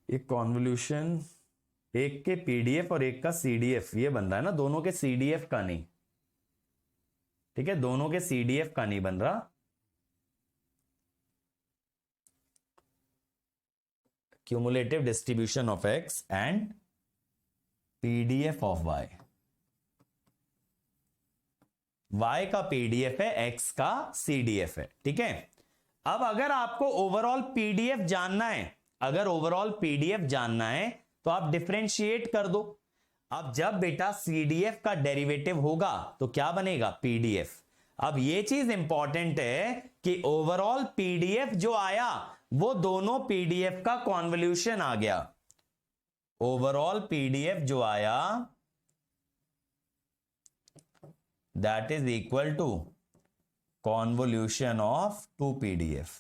एक कॉन्वोल्यूशन एक के PDF और एक का CDF, ये बन रहा है ना, दोनों के CDF का नहीं, ठीक है, दोनों के CDF का नहीं बन रहा। Cumulative distribution of x and PDF of y, y का PDF है, x का CDF है, ठीक है। अब अगर आपको ओवरऑल PDF जानना है, अगर ओवरऑल PDF जानना है तो आप डिफरेंशिएट कर दो। अब जब बेटा CDF का डेरिवेटिव होगा तो क्या बनेगा, PDF। अब ये चीज इंपॉर्टेंट है कि ओवरऑल PDF जो आया वो दोनों PDF का कॉन्वोल्यूशन आ गया। ओवरऑल PDF जो आया that is equal to convolution of 2 PDF।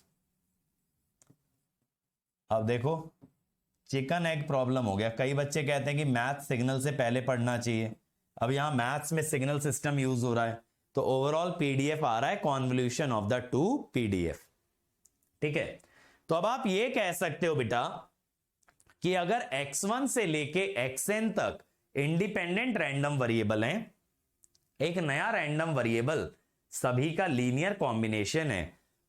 अब देखो चिकन एग प्रॉब्लम हो गया। कई बच्चे कहते हैं कि मैथ सिग्नल से पहले पढ़ना चाहिए। अब यहां मैथ्स में सिग्नल सिस्टम यूज हो रहा है, तो ओवरऑल PDF आ रहा है कॉन्वोल्यूशन ऑफ द 2 PDF, ठीक है। तो अब आप ये कह सकते हो बेटा कि अगर x1 से लेके xn तक इंडिपेंडेंट रैंडम वेरिएबल हैं, एक नया रैंडम वेरिएबल सभी का लीनियर कॉम्बिनेशन है,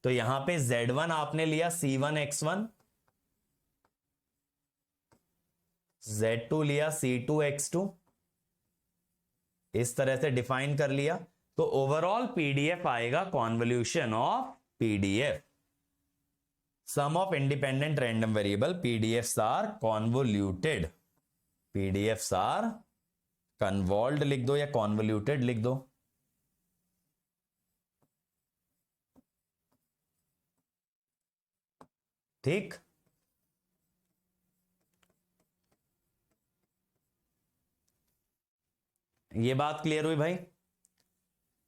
तो यहां पे Z1 आपने लिया C1x1, Z2 लिया C2x2, इस तरह से डिफाइन कर लिया। तो ओवरऑल PDF आएगा convolution of PDF। Sum of independent random variable PDFs are convoluted, PDFs are convolved लिख दो या कॉन्वोल्यूटेड लिख दो। ठीक, ये बात क्लियर हुई भाई?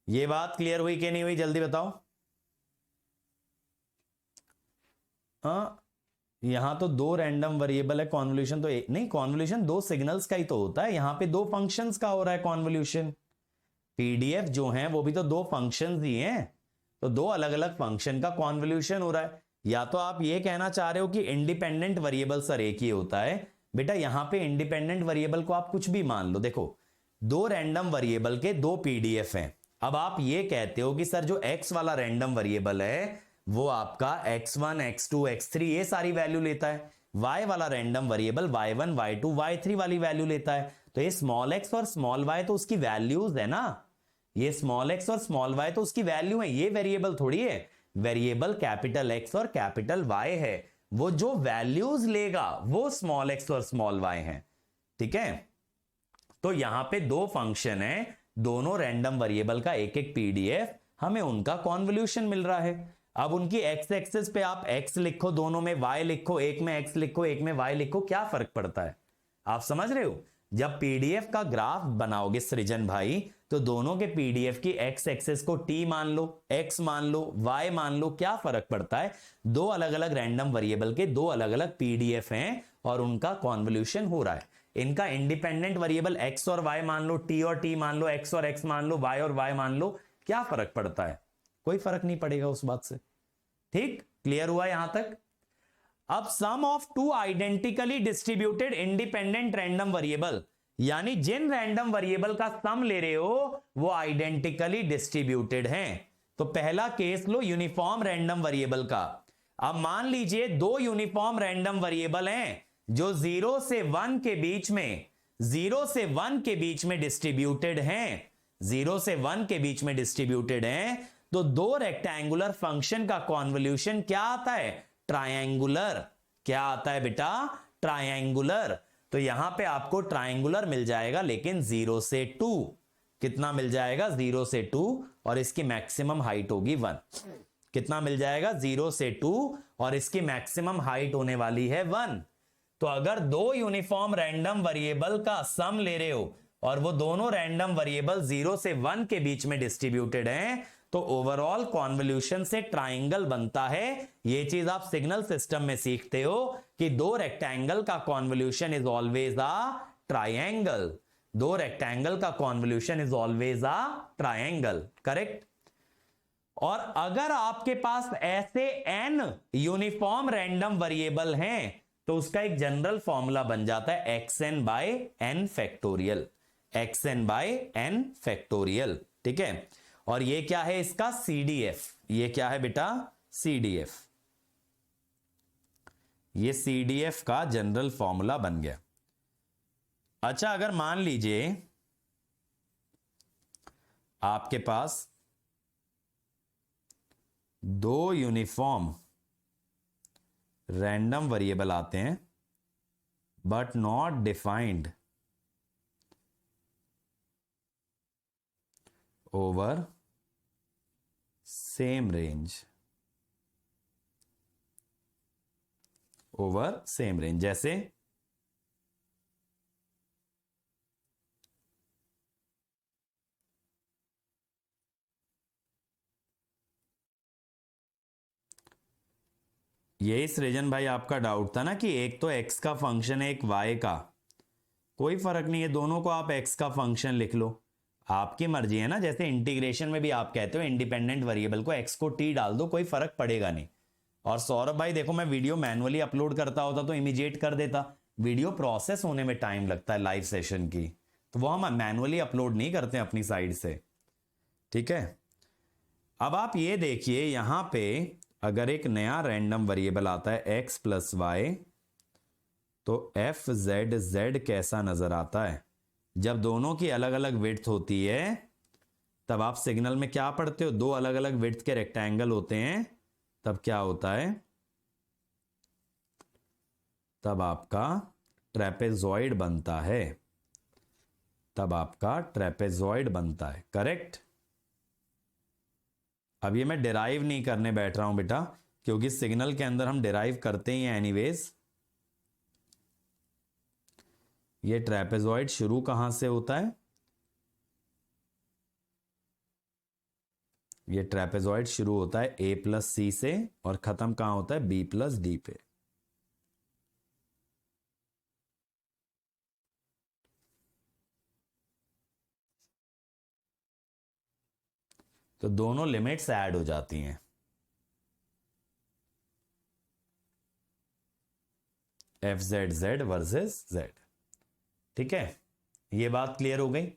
ये बात क्लियर हुई कि नहीं हुई, जल्दी बताओ। हाँ, यहां तो 2 रैंडम वेरिएबल है, कॉन्वोल्यूशन तो एक नहीं, कॉन्वोल्यूशन 2 सिग्नल्स का ही तो होता है। यहां पे 2 फंक्शंस का हो रहा है कॉन्वोल्यूशन। PDF जो है वो भी तो 2 फंक्शंस ही हैं, तो 2 अलग अलग फंक्शन का कॉन्वोल्यूशन हो रहा है। या तो आप ये कहना चाह रहे हो कि इंडिपेंडेंट वेरिएबल सर एक ही होता है। बेटा यहां पे इंडिपेंडेंट वेरिएबल को आप कुछ भी मान लो। देखो 2 रैंडम वेरिएबल के 2 PDF हैं। अब आप ये कहते हो कि सर जो x वाला रैंडम वेरिएबल है वो आपका x1 x2 x3 ये सारी वैल्यू लेता है, y वाला random variable y1 y2 y3 वाली वैल्यू लेता है। तो ये स्मॉल x और स्मॉल y तो उसकी वैल्यूज है ना, ये स्मॉल x और स्मॉल y तो उसकी वैल्यू है, ये वेरिएबल थोड़ी है। वेरिएबल कैपिटल X और कैपिटल Y है, वो जो वैल्यूज लेगा वो स्मॉल x और स्मॉल y है, ठीक है। तो यहां पे 2 फंक्शन है, दोनों रैंडम वेरिएबल का एक एक PDF, हमें उनका कॉन्वोल्यूशन मिल रहा है। अब उनकी x एक्सिस पे आप x लिखो, दोनों में y लिखो, एक में x लिखो एक में y लिखो, क्या फर्क पड़ता है? आप समझ रहे हो? जब PDF का ग्राफ बनाओगे सृजन भाई, तो दोनों के PDF की x एक्सिस को t मान लो, x मान लो, y मान लो, क्या फर्क पड़ता है? 2 अलग अलग रैंडम वेरिएबल के 2 अलग अलग PDF हैं और उनका कॉन्वोल्यूशन हो रहा है। इनका इंडिपेंडेंट वेरिएबल x और y मान लो, t और t मान लो, x और x मान लो, y और y मान लो, क्या फर्क पड़ता है? कोई फर्क नहीं पड़ेगा उस बात से। ठीक, क्लियर हुआ यहां तक? अब sum of 2 identically distributed independent random variable, यानी जिन रैंडम वेरिएबल का सम ले रहे हो वो आइडेंटिकली डिस्ट्रीब्यूटेड हैं। तो पहला केस लो यूनिफॉर्म रैंडम वेरिएबल का। अब मान लीजिए 2 यूनिफॉर्म रैंडम वेरिएबल हैं जो 0 से 1 के बीच में, 0 से 1 के बीच में डिस्ट्रीब्यूटेड हैं, 0 से 1 के बीच में डिस्ट्रीब्यूटेड हैं। तो 2 रेक्टेंगुलर फंक्शन का कॉन्वोल्यूशन क्या आता है? ट्रायंगुलर। क्या आता है बेटा? ट्रायंगुलर। तो यहां पे आपको ट्रायंगुलर मिल जाएगा, लेकिन 0 से 2। कितना मिल जाएगा? 0 से 2 और इसकी मैक्सिमम हाइट होगी 1। कितना मिल जाएगा? 0 से 2 और इसकी मैक्सिमम हाइट होने वाली है 1। तो अगर दो यूनिफॉर्म रैंडम वेरिएबल का सम ले रहे हो और वो दोनों रैंडम वेरिएबल 0 से 1 के बीच में डिस्ट्रीब्यूटेड हैं, तो ओवरऑल कॉन्वोल्यूशन से ट्राइंगल बनता है। ये चीज आप सिग्नल सिस्टम में सीखते हो कि दो रेक्टेंगल का convolution is always a triangle. दो रेक्टेंगल का convolution is always a triangle, correct. और अगर आपके पास ऐसे n यूनिफॉर्म रैंडम वेरिएबल हैं तो उसका एक जनरल फॉर्मूला बन जाता है xn by n factorial, xn by n factorial, ठीक है। और ये क्या है? इसका CDF। ये क्या है बेटा? CDF। ये CDF का जनरल फॉर्मूला बन गया। अच्छा, अगर मान लीजिए आपके पास दो यूनिफॉर्म रैंडम वेरिएबल आते हैं but not defined over same range, over same range. जैसे यही सृजन भाई आपका डाउट था ना कि एक तो x का फंक्शन है, एक y का। कोई फर्क नहीं है, दोनों को आप x का फंक्शन लिख लो, आपकी मर्जी है ना। जैसे इंटीग्रेशन में भी आप कहते हो इंडिपेंडेंट वेरिएबल को x को t डाल दो, कोई फर्क पड़ेगा नहीं। और सौरभ भाई देखो, मैं वीडियो मैनुअली अपलोड करता होता तो इमीडिएट कर देता, वीडियो प्रोसेस होने में टाइम लगता है लाइव सेशन की, तो वो हम मैनुअली अपलोड नहीं करते अपनी साइड से, ठीक है। अब आप ये देखिए, यहां पे अगर एक नया रैंडम वेरिएबल आता है x प्लस वाई, तो एफ जेड जेड कैसा नजर आता है? जब दोनों की अलग अलग विड्थ होती है तब आप सिग्नल में क्या पढ़ते हो? दो अलग अलग विड्थ के रेक्टेंगल होते हैं, तब क्या होता है? तब आपका ट्रेपेजॉइड बनता है, तब आपका ट्रेपेजॉइड बनता है, करेक्ट। अब ये मैं डिराइव नहीं करने बैठ रहा हूं बेटा, क्योंकि सिग्नल के अंदर हम डिराइव करते ही हैं एनीवेज। ये ट्रेपेजॉइड शुरू कहां से होता है? ये ट्रेपेजॉइड शुरू होता है a प्लस सी से और खत्म कहां होता है? b प्लस डी पे। तो दोनों लिमिट्स ऐड हो जाती हैं, F Z Z versus Z, ठीक है। ये बात क्लियर हो गई।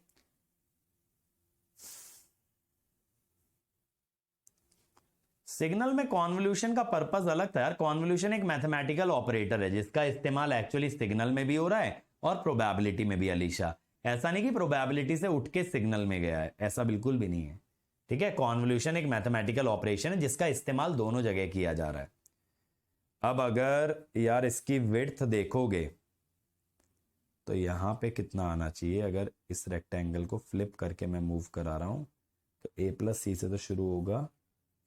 सिग्नल में कॉन्वोल्यूशन का पर्पस अलग था यार। कॉन्वोल्यूशन एक मैथमेटिकल ऑपरेटर है जिसका इस्तेमाल एक्चुअली सिग्नल में भी हो रहा है और प्रोबेबिलिटी में भी। अलीशा, ऐसा नहीं कि प्रोबेबिलिटी से उठ के सिग्नल में गया है, ऐसा बिल्कुल भी नहीं है, ठीक है। कॉन्वोल्यूशन एक मैथमेटिकल ऑपरेशन है जिसका इस्तेमाल दोनों जगह किया जा रहा है। अब अगर यार इसकी विड्थ देखोगे तो यहां पे कितना आना चाहिए? अगर इस रेक्टेंगल को फ्लिप करके मैं मूव करा रहा हूं तो a प्लस सी से तो शुरू होगा,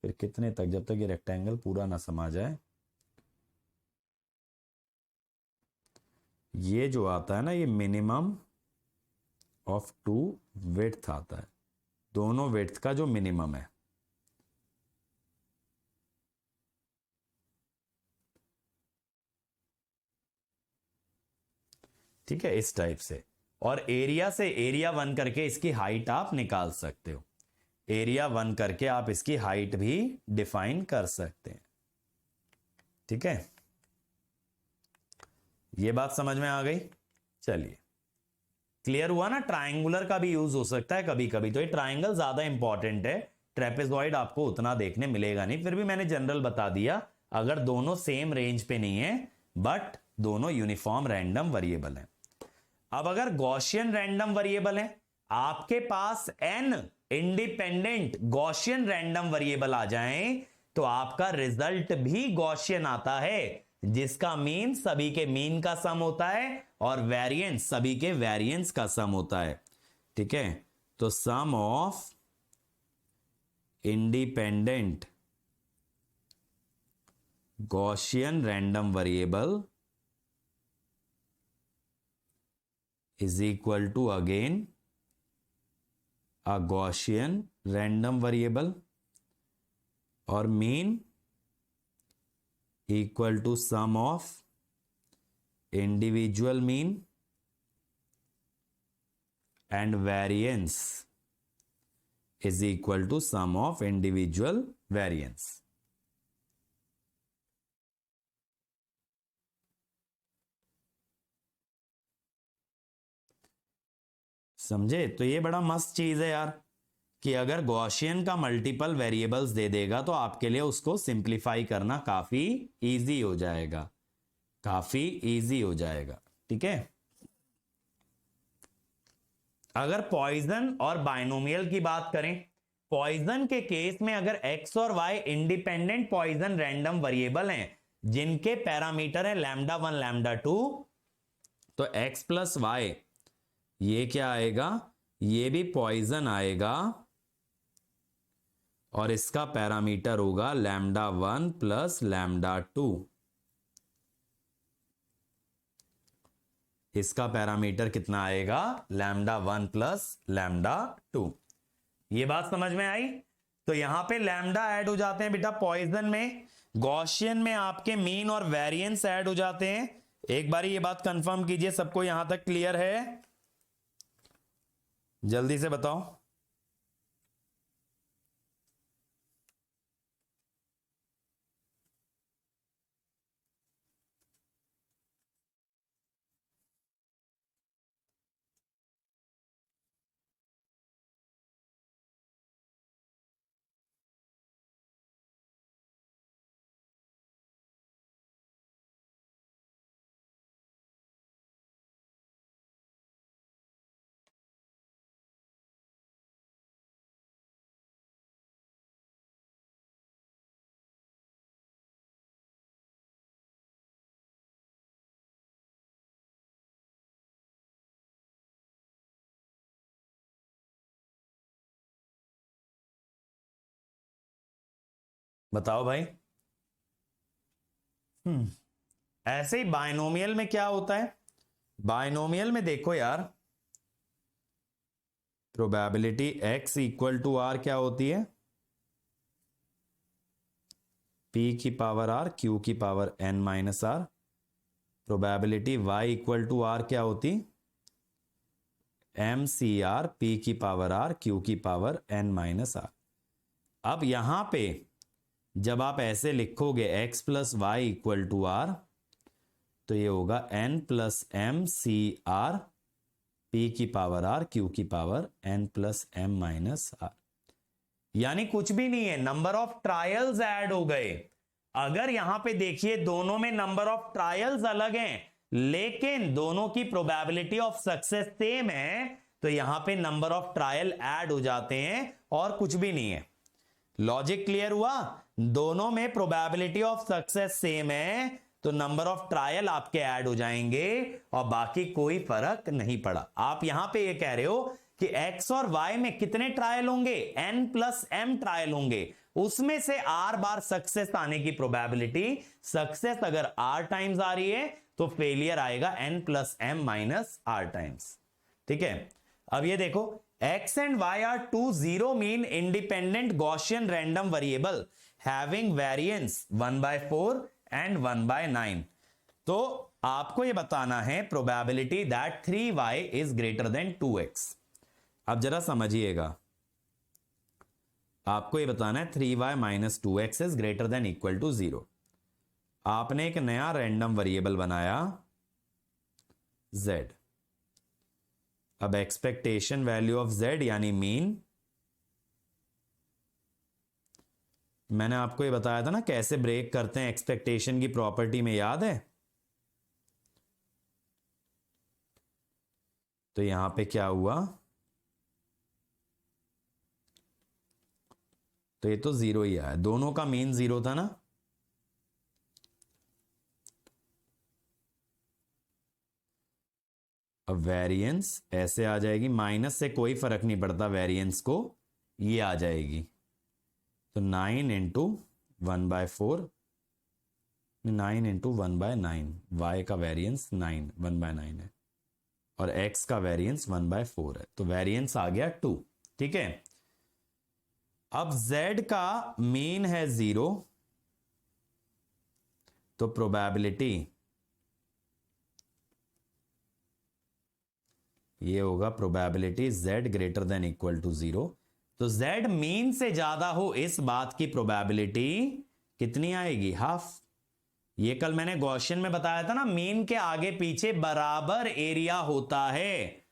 फिर कितने तक? जब तक ये रेक्टेंगल पूरा ना समा जाए। ये जो आता है ना, ये मिनिमम ऑफ टू विड्थ आता है, दोनों विड्थ का जो मिनिमम है, ठीक है, इस टाइप से। और एरिया से एरिया वन करके इसकी हाइट आप निकाल सकते हो, एरिया वन करके आप इसकी हाइट भी डिफाइन कर सकते हैं, ठीक है। ये बात समझ में आ गई? चलिए, क्लियर हुआ ना। ट्रायंगुलर का भी यूज हो सकता है कभी कभी, तो ये ट्रायंगल ज्यादा इंपॉर्टेंट है, ट्रेपेजॉइड आपको उतना देखने मिलेगा नहीं। फिर भी मैंने जनरल बता दिया, अगर दोनों सेम रेंज पे नहीं है बट दोनों यूनिफॉर्म रैंडम वेरिएबल हैं। अब अगर गॉसियन रैंडम वेरिएबल है, आपके पास n independent Gaussian random variable आ जाएं, तो आपका रिजल्ट भी गॉसियन आता है, जिसका मीन सभी के मीन का सम होता है और वेरिएंस सभी के वेरिएंस का सम होता है, ठीक है। तो sum of independent Gaussian random variable is equal to again a Gaussian random variable और mean equal to sum of individual mean and variance is equal to sum of individual variance. समझे? तो ये बड़ा मस्त चीज है यार कि अगर गॉसियन का मल्टीपल वेरिएबल्स दे देगा तो आपके लिए उसको सिंप्लीफाई करना काफी इजी हो जाएगा, काफी इजी हो जाएगा। ठीक है, अगर पॉइजन और बाइनोमियल की बात करें, पॉइजन के केस में अगर x और y independent Poisson random variable हैं जिनके पैरामीटर है लैम्डा 1 लैम्डा 2, तो x प्लस वाई ये क्या आएगा, ये भी पॉइजन आएगा और इसका पैरामीटर होगा लैम्डा 1 प्लस लैम्डा 2। इसका पैरामीटर कितना आएगा, लैम्डा 1 प्लस लैम्डा 2। ये बात समझ में आई? तो यहां पे लैम्डा ऐड हो जाते हैं बेटा पॉइजन में, गॉसियन में आपके मीन और वेरिएंस ऐड हो जाते हैं। एक बारी ये बात कंफर्म कीजिए, सबको यहां तक क्लियर है? जल्दी से बताओ। बताओ भाई। ऐसे ही बाइनोमियल में क्या होता है, बाइनोमियल में देखो यार, probability x equal to r क्या होती है, p की पावर r q की power n minus r. Probability y equal to r क्या होती, m सी आर p की पावर r q की पावर n माइनस आर। अब यहां पे जब आप ऐसे लिखोगे x plus Y equal to r, तो ये होगा n plus m C r p की पावर r q की power n plus m minus r. यानी कुछ भी नहीं है, नंबर ऑफ ट्रायल्स ऐड हो गए। अगर यहां पे देखिए दोनों में नंबर ऑफ ट्रायल्स अलग हैं लेकिन दोनों की प्रोबेबिलिटी ऑफ सक्सेस सेम है, तो यहां पे नंबर ऑफ ट्रायल ऐड हो जाते हैं और कुछ भी नहीं है। लॉजिक क्लियर हुआ? दोनों में प्रोबेबिलिटी ऑफ सक्सेस सेम है तो नंबर ऑफ ट्रायल आपके ऐड हो जाएंगे और बाकी कोई फर्क नहीं पड़ा। आप यहां पे ये कह रहे हो कि x और y में कितने ट्रायल होंगे, n प्लस m ट्रायल होंगे, उसमें से r बार सक्सेस आने की प्रोबेबिलिटी, सक्सेस अगर r टाइम्स आ रही है तो फेलियर आएगा n plus m minus r times. ठीक है, अब ये देखो x and y are two zero mean independent Gaussian random variable having variance 1/4 and 1/9। तो आपको ये बताना है probability that 3y is greater than 2x। अब जरा समझिएगा, आपको ये बताना है 3y minus 2x is greater than equal to 0। आपने एक नया रैंडम वेरिएबल बनाया z। अब एक्सपेक्टेशन वैल्यू ऑफ z यानी मीन, मैंने आपको ये बताया था ना कैसे ब्रेक करते हैं एक्सपेक्टेशन की प्रॉपर्टी में, याद है? तो यहां पे क्या हुआ, तो ये तो 0 ही आया, दोनों का मीन 0 था ना। अब वेरिएंस ऐसे आ जाएगी, माइनस से कोई फर्क नहीं पड़ता वेरिएंस को, ये आ जाएगी। तो 9 इंटू 1/4, 9 इंटू 1/9, वाई का वेरिएंस 1/9 है और एक्स का वेरिएंस 1/4 है, तो वेरिएंस आ गया 2। ठीक है, अब z का मीन है 0, तो प्रोबेबिलिटी ये होगा probability z greater than equal to 0। तो z मीन से ज्यादा हो इस बात की प्रोबेबिलिटी कितनी आएगी? हाफ। ये कल मैंने गॉसियन में बताया था ना, मीन के आगे पीछे बराबर एरिया होता है,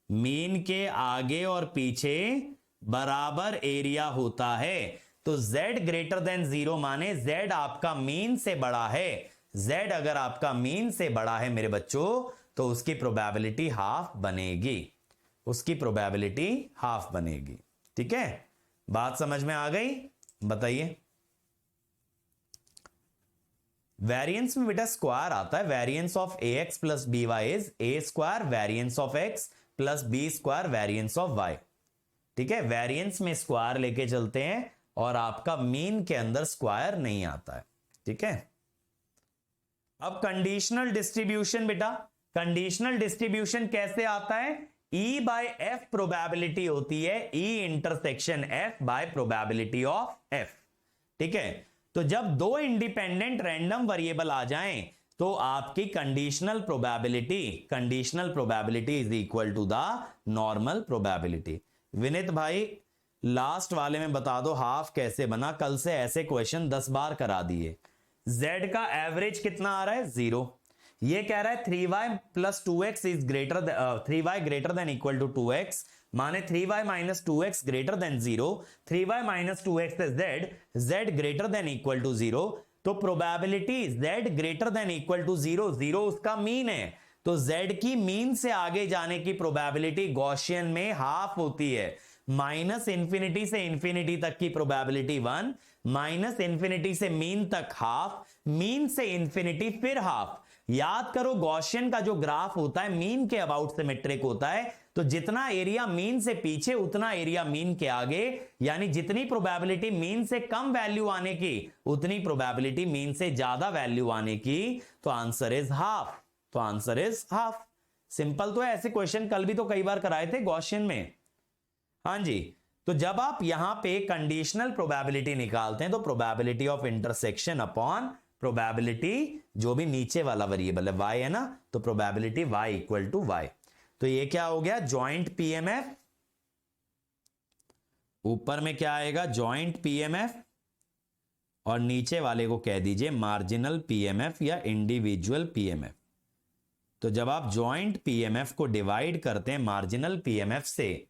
मीन के आगे और पीछे बराबर एरिया होता है। तो z ग्रेटर देन 0 माने z आपका मीन से बड़ा है। z अगर आपका मीन से बड़ा है मेरे बच्चों, तो उसकी प्रोबेबिलिटी हाफ बनेगी, उसकी प्रोबेबिलिटी हाफ बनेगी। ठीक है, बात समझ में आ गई? बताइए। वेरिएंस में बेटा स्क्वायर आता है, variance of a x plus b y is a square variance of x plus b square variance of y. ठीक है, वेरिएंस में स्क्वायर लेके चलते हैं और आपका मीन के अंदर स्क्वायर नहीं आता है। ठीक है, अब कंडीशनल डिस्ट्रीब्यूशन बेटा, कंडीशनल डिस्ट्रीब्यूशन कैसे आता है? E बाय एफ प्रोबेबिलिटी होती है, E intersection F bye probability of F। ठीक है, तो जब दो इंडिपेंडेंट रैंडम वेरिएबल आ जाएं तो आपकी conditional probability is equal to the normal probability. Vineet भाई लास्ट वाले में बता दो हाफ कैसे बना, कल से ऐसे क्वेश्चन 10 बार करा दिए। z का एवरेज कितना आ रहा है? 0। ये कह रहा है 3y plus 2x is greater, 3y greater than equal to 2x, माने 3y minus 2x greater than 0, 3y minus 2x है z greater than equal to 0। तो probability z greater than equal to 0, 0 उसका मीन है, तो z की mean से आगे जाने की प्रोबेबिलिटी गॉसियन में हाफ होती है। माइनस इंफिनिटी से इंफिनिटी तक की प्रोबेबिलिटी 1, माइनस इंफिनिटी से मीन तक हाफ, मीन से इंफिनिटी फिर हाफ। याद करो गॉसियन का जो ग्राफ होता है मीन के अबाउट सिमेट्रिक होता है, तो जितना एरिया मीन से पीछे उतना एरिया मीन के आगे, यानी जितनी प्रोबेबिलिटी मीन से कम वैल्यू आने की उतनी प्रोबेबिलिटी मीन से ज्यादा वैल्यू आने की, तो आंसर इज हाफ, तो आंसर इज हाफ। सिंपल तो है, ऐसे क्वेश्चन कल भी तो कई बार कराए थे गॉसियन में। हाँ जी, तो जब आप यहां पे कंडीशनल प्रोबेबिलिटी निकालते हैं तो probability of intersection upon probability जो भी नीचे वाला वेरिएबल है y है ना, तो probability y equal to y। तो ये क्या हो गया? जॉइंट पीएमएफ, ऊपर में क्या आएगा? जॉइंट पीएमएफ, और नीचे वाले को कह दीजिए मार्जिनल पीएमएफ या इंडिविजुअल पीएमएफ। तो जब आप जॉइंट पीएमएफ को डिवाइड करते हैं मार्जिनल पीएमएफ से,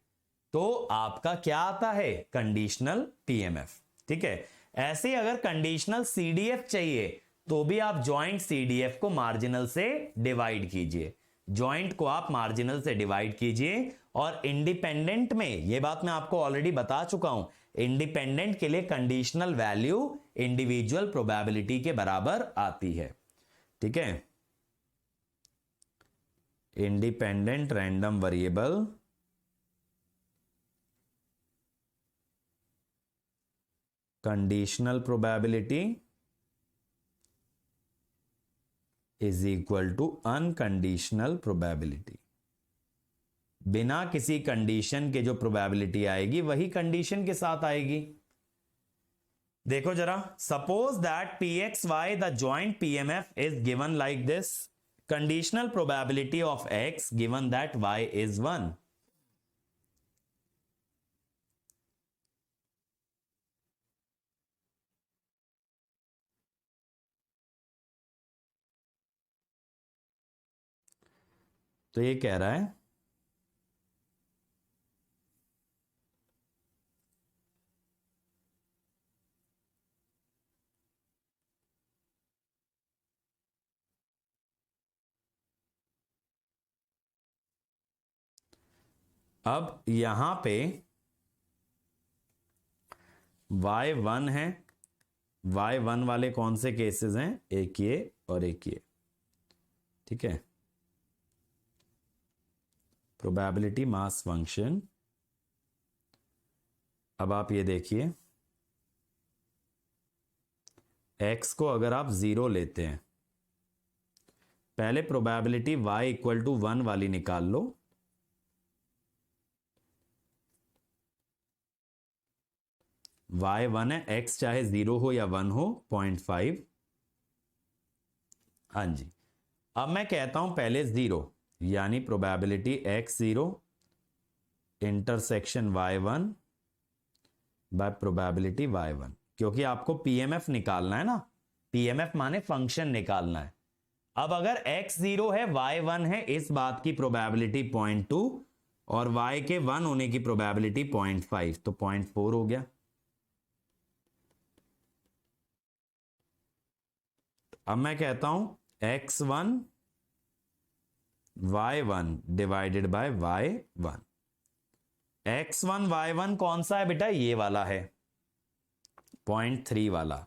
तो आपका क्या आता है? Conditional PMF. ठीक है, ऐसे अगर कंडीशनल सीडीएफ चाहिए तो भी आप जॉइंट सीडीएफ को मार्जिनल से डिवाइड कीजिए, जॉइंट को आप मार्जिनल से डिवाइड कीजिए। और इंडिपेंडेंट में, यह बात मैं आपको ऑलरेडी बता चुका हूं, इंडिपेंडेंट के लिए कंडीशनल वैल्यू इंडिविजुअल प्रोबेबिलिटी के बराबर आती है। ठीक है, independent random variable conditional probability is equal to unconditional probability. बिना किसी कंडीशन के जो प्रोबेबिलिटी आएगी वही कंडीशन के साथ आएगी। देखो जरा, suppose that p x y the joint PMF is given like this, conditional probability of x given that y is 1। तो ये कह रहा है अब यहां पे y1 है, y1 वाले कौन से केसेस हैं? एक ये और एक ये। ठीक है, प्रोबेबिलिटी मास फंक्शन। अब आप ये देखिए, x को अगर आप 0 लेते हैं, पहले प्रोबेबिलिटी y इक्वल टू 1 वाली निकाल लो। y 1 है, x चाहे 0 हो या 1 हो 0.5। हाँ जी, अब मैं कहता हूं पहले 0, यानी probability x 0 intersection y1 bye probability y1, क्योंकि आपको पीएमएफ निकालना है ना, पीएमएफ माने फंक्शन निकालना है। अब अगर x 0 है y 1 है, इस बात की प्रोबेबिलिटी 0.2 और y के 1 होने की प्रोबेबिलिटी 0.5, तो 0.4 हो गया। अब मैं कहता हूं x1 y1 divided by y1। x1 y1 कौन सा है बेटा? ये वाला है 0.3 वाला,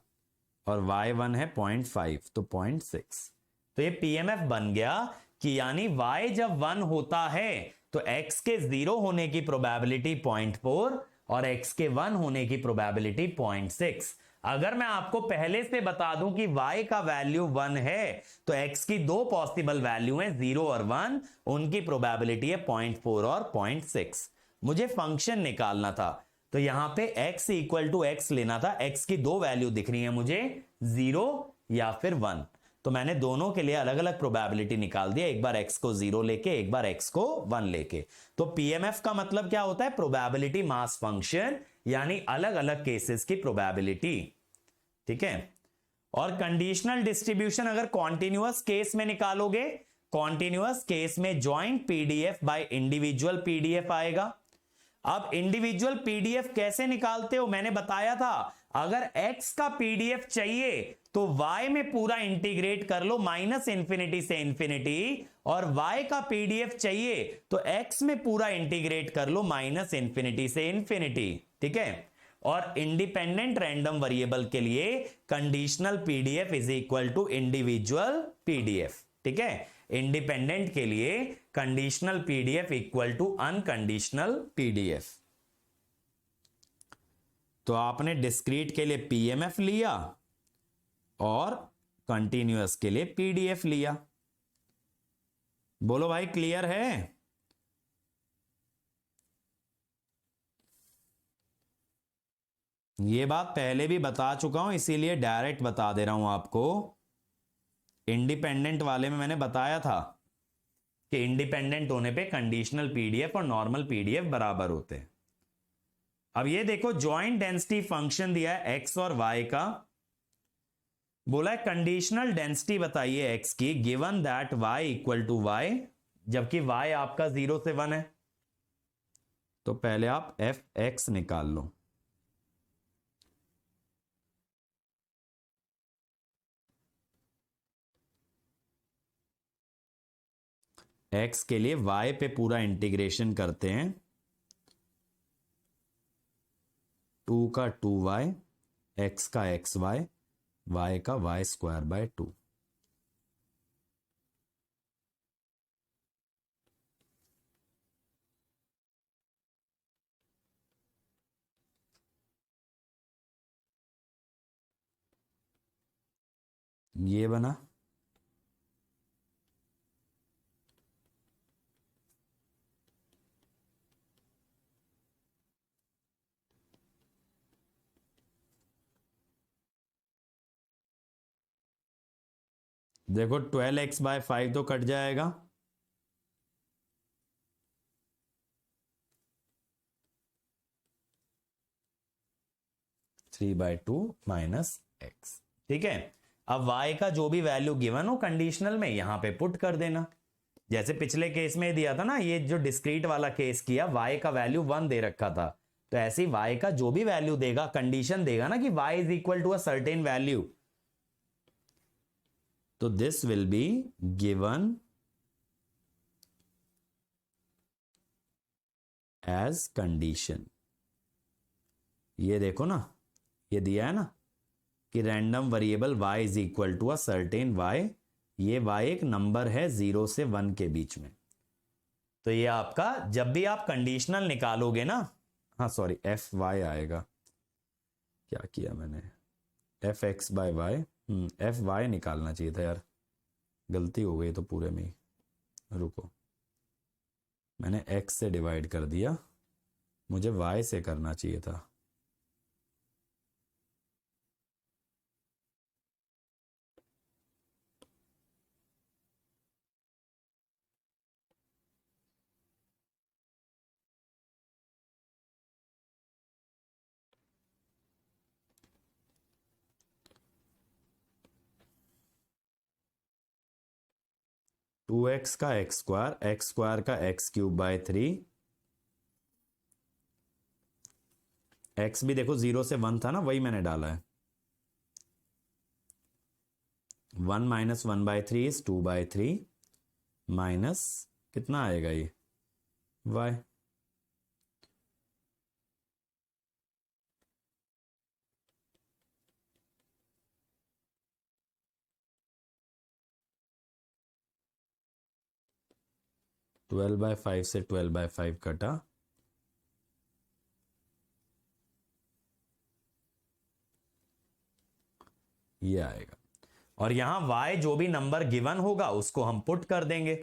और y1 है 0.5, तो 0.6। तो ये पीएमएफ बन गया कि यानी y जब 1 होता है तो x के 0 होने की प्रोबेबिलिटी 0.4 और x के 1 होने की प्रोबेबिलिटी 0.6। अगर मैं आपको पहले से बता दूं कि y का वैल्यू 1 है तो x की दो पॉसिबल वैल्यू हैं 0 और 1, उनकी प्रोबेबिलिटी है 0.4 और 0.6। मुझे फंक्शन निकालना था तो यहां पे x इक्वल टू x लेना था। x की दो वैल्यू दिख रही है मुझे, 0 या फिर 1, तो मैंने दोनों के लिए अलग अलग प्रोबेबिलिटी निकाल दिया, एक बार x को 0 लेके एक बार x को 1 लेके। तो पीएमएफ का मतलब क्या होता है? प्रोबेबिलिटी मास फंक्शन, यानी अलग अलग केसेस की प्रोबेबिलिटी। ठीक है। और कंडीशनल डिस्ट्रीब्यूशन अगर कॉन्टिन्यूअस केस में निकालोगे, कॉन्टिन्यूअस केस में joint PDF by individual PDF आएगा। अब इंडिविजुअल पीडीएफ कैसे निकालते हो? मैंने बताया था, अगर x का पीडीएफ चाहिए तो y में पूरा इंटीग्रेट कर लो -इंफिनिटी से इंफिनिटी, और y का पीडीएफ चाहिए तो x में पूरा इंटीग्रेट कर लो -इंफिनिटी से इंफिनिटी। ठीक है। और इंडिपेंडेंट रैंडम वेरिएबल के लिए conditional PDF is equal to individual PDF. ठीक है। इंडिपेंडेंट के लिए conditional PDF equal to unconditional PDF. तो आपने डिस्क्रीट के लिए पीएमएफ लिया और कंटीन्यूअस के लिए पीडीएफ लिया। बोलो भाई, क्लियर है? ये बात पहले भी बता चुका हूं, इसीलिए डायरेक्ट बता दे रहा हूं आपको। इंडिपेंडेंट वाले में मैंने बताया था कि इंडिपेंडेंट होने पे कंडीशनल पीडीएफ और नॉर्मल पीडीएफ बराबर होते हैं। अब ये देखो, ज्वाइंट डेंसिटी फंक्शन दिया है एक्स और वाई का, बोला है कंडीशनल डेंसिटी बताइए एक्स की given that y equal to y, जबकि वाई आपका 0 से 1 है। तो पहले आप एफ एक्स निकाल लो। एक्स के लिए वाई पे पूरा इंटीग्रेशन करते हैं, 2 का 2y, एक्स का xy, y का y²/2। ये बना। देखो 12x/5 तो कट जाएगा, (3/2 - x). ठीक है। अब y का जो भी वैल्यू गिवन हो कंडीशनल में यहां पे पुट कर देना, जैसे पिछले केस में दिया था ना, ये जो डिस्क्रीट वाला केस किया, y का वैल्यू 1 दे रखा था, तो ऐसे ही y का जो भी वैल्यू देगा, कंडीशन देगा ना कि y is equal to a certain value, तो this will be given as condition. ये देखो ना, ये दिया है ना कि random variable y is equal to a certain y, ये y एक नंबर है 0 से 1 के बीच में। तो ये आपका जब भी आप कंडीशनल निकालोगे ना, हाँ सॉरी एफ वाई आएगा, क्या किया मैंने,
f x by y, f y निकालना चाहिए था यार, गलती हो गई तो पूरे में ही। रुको, मैंने एक्स से डिवाइड कर दिया, मुझे वाई से करना चाहिए था। टू एक्स का एक्स स्क्वायर का एक्स क्यूब बाय 3, एक्स भी देखो 0 से 1 था ना, वही मैंने डाला है। 1 माइनस 1/3 इज 2/3 माइनस कितना आएगा ये y, ट्वेल्व बाय 5 से 12/5 कटा, ये आएगा।
और यहां y जो भी नंबर गिवन होगा उसको हम पुट कर देंगे,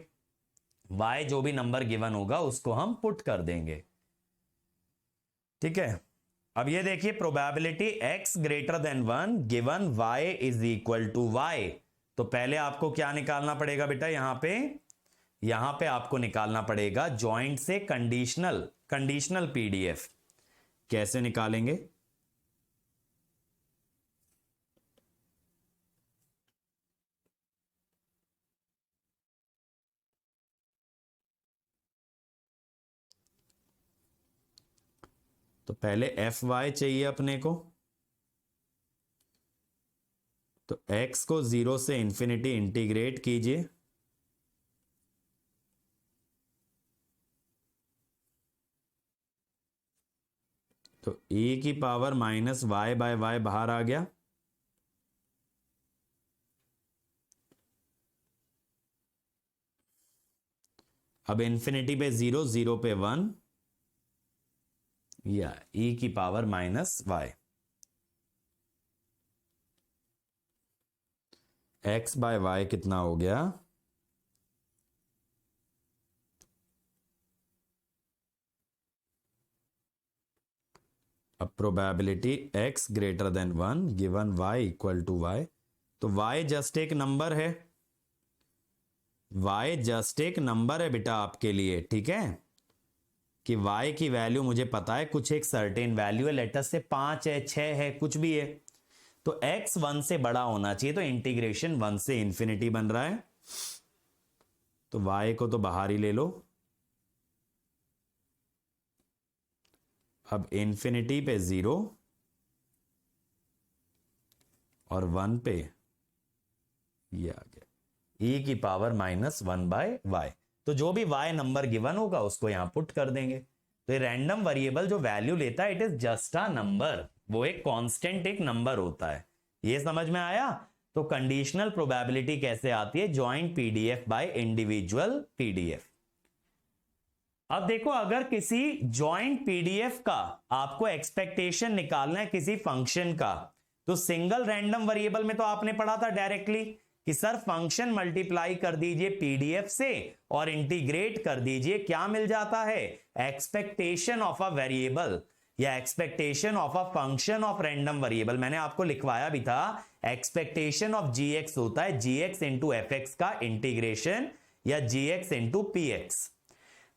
y जो भी नंबर गिवन होगा उसको हम पुट कर देंगे। ठीक है, अब ये देखिए प्रोबेबिलिटी x ग्रेटर देन 1 गिवन y is equal to y। तो पहले आपको क्या निकालना पड़ेगा बेटा, यहां पे आपको निकालना पड़ेगा जॉइंट से कंडीशनल पीडीएफ।
कैसे निकालेंगे? तो पहले एफ वाई चाहिए अपने को, तो x को 0 से इंफिनिटी इंटीग्रेट कीजिए, तो e की पावर माइनस वाई बाय वाई बाहर आ गया, अब इंफिनिटी पे 0, 0 पे 1, या e की पावर minus y. x by y कितना हो गया? अब प्रोबेबिलिटी x ग्रेटर देन 1 गिवन y इक्वल टू y, तो y जस्ट एक नंबर है, y जस्ट एक नंबर है बेटा आपके लिए, ठीक है, कि y की वैल्यू मुझे पता है, कुछ एक सर्टेन वैल्यू है, लेटस से 5 है, 6 है, कुछ भी है, तो x 1 से बड़ा होना चाहिए, तो इंटीग्रेशन 1 से इंफिनिटी बन रहा है, तो y को तो बाहर ही ले लो, अब इंफिनिटी पे 0 और 1 पे ये आ गया
e की पावर माइनस 1/y। तो जो भी y नंबर गिवन होगा उसको यहां पुट कर देंगे। तो ये रैंडम वेरिएबल जो वैल्यू लेता है it is just a number, वो एक कांस्टेंट एक नंबर होता है, ये समझ में आया। तो कंडीशनल प्रोबेबिलिटी कैसे आती है, joint PDF by individual PDF. अब देखो अगर किसी जॉइंट पीडीएफ का आपको एक्सपेक्टेशन निकालना है किसी फंक्शन का, तो सिंगल रैंडम वेरिएबल में तो आपने पढ़ा था डायरेक्टली कि सर फंक्शन मल्टीप्लाई कर दीजिए पीडीएफ से और इंटीग्रेट कर दीजिए, क्या मिल जाता है, एक्सपेक्टेशन ऑफ अ वेरिएबल या expectation of a function of random variable. मैंने आपको लिखवाया भी था, एक्सपेक्टेशन ऑफ जीएक्स होता है जीएक्स इंटू एफ एक्स का इंटीग्रेशन या जीएक्स इंटू पी एक्स।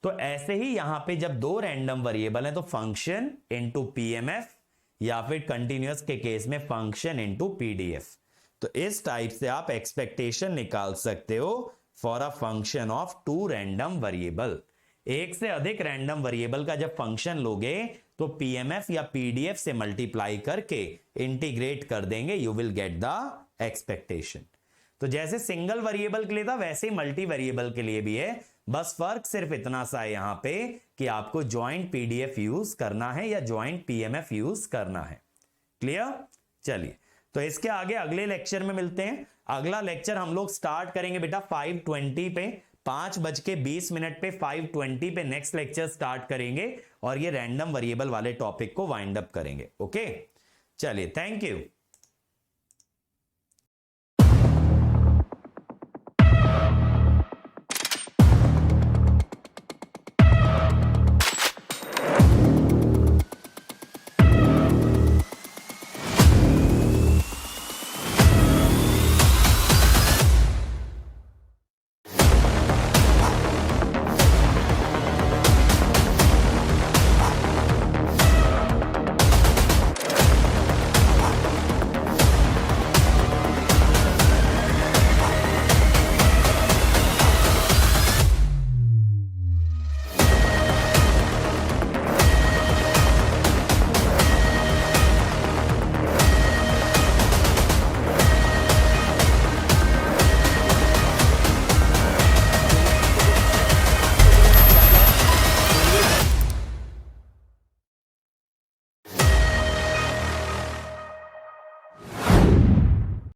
तो ऐसे ही यहां पे जब दो रैंडम वेरिएबल हैं तो फंक्शन इनटू पीएमएफ या फिर कंटिन्यूअस के केस में फंक्शन इनटू पीडीएफ। तो इस टाइप से आप एक्सपेक्टेशन निकाल सकते हो for a function of two random variable. एक से अधिक रैंडम वेरिएबल का जब फंक्शन लोगे तो पीएमएफ या पीडीएफ से मल्टीप्लाई करके इंटीग्रेट कर देंगे, you will get the expectation. तो जैसे सिंगल वेरिएबल के लिए था वैसे ही मल्टी वेरिएबल के लिए भी है, बस फर्क सिर्फ इतना सा है यहां पे कि आपको ज्वाइंट पीडीएफ यूज करना है या ज्वाइंट पीएमएफ यूज करना है। क्लियर? चलिए तो इसके आगे अगले लेक्चर में मिलते हैं। अगला लेक्चर हम लोग स्टार्ट करेंगे बेटा 5:20 पे, 5:20 पे 5:20 पे नेक्स्ट लेक्चर स्टार्ट करेंगे और ये रैंडम वेरिएबल वाले टॉपिक को वाइंड अप करेंगे। ओके चलिए, थैंक यू।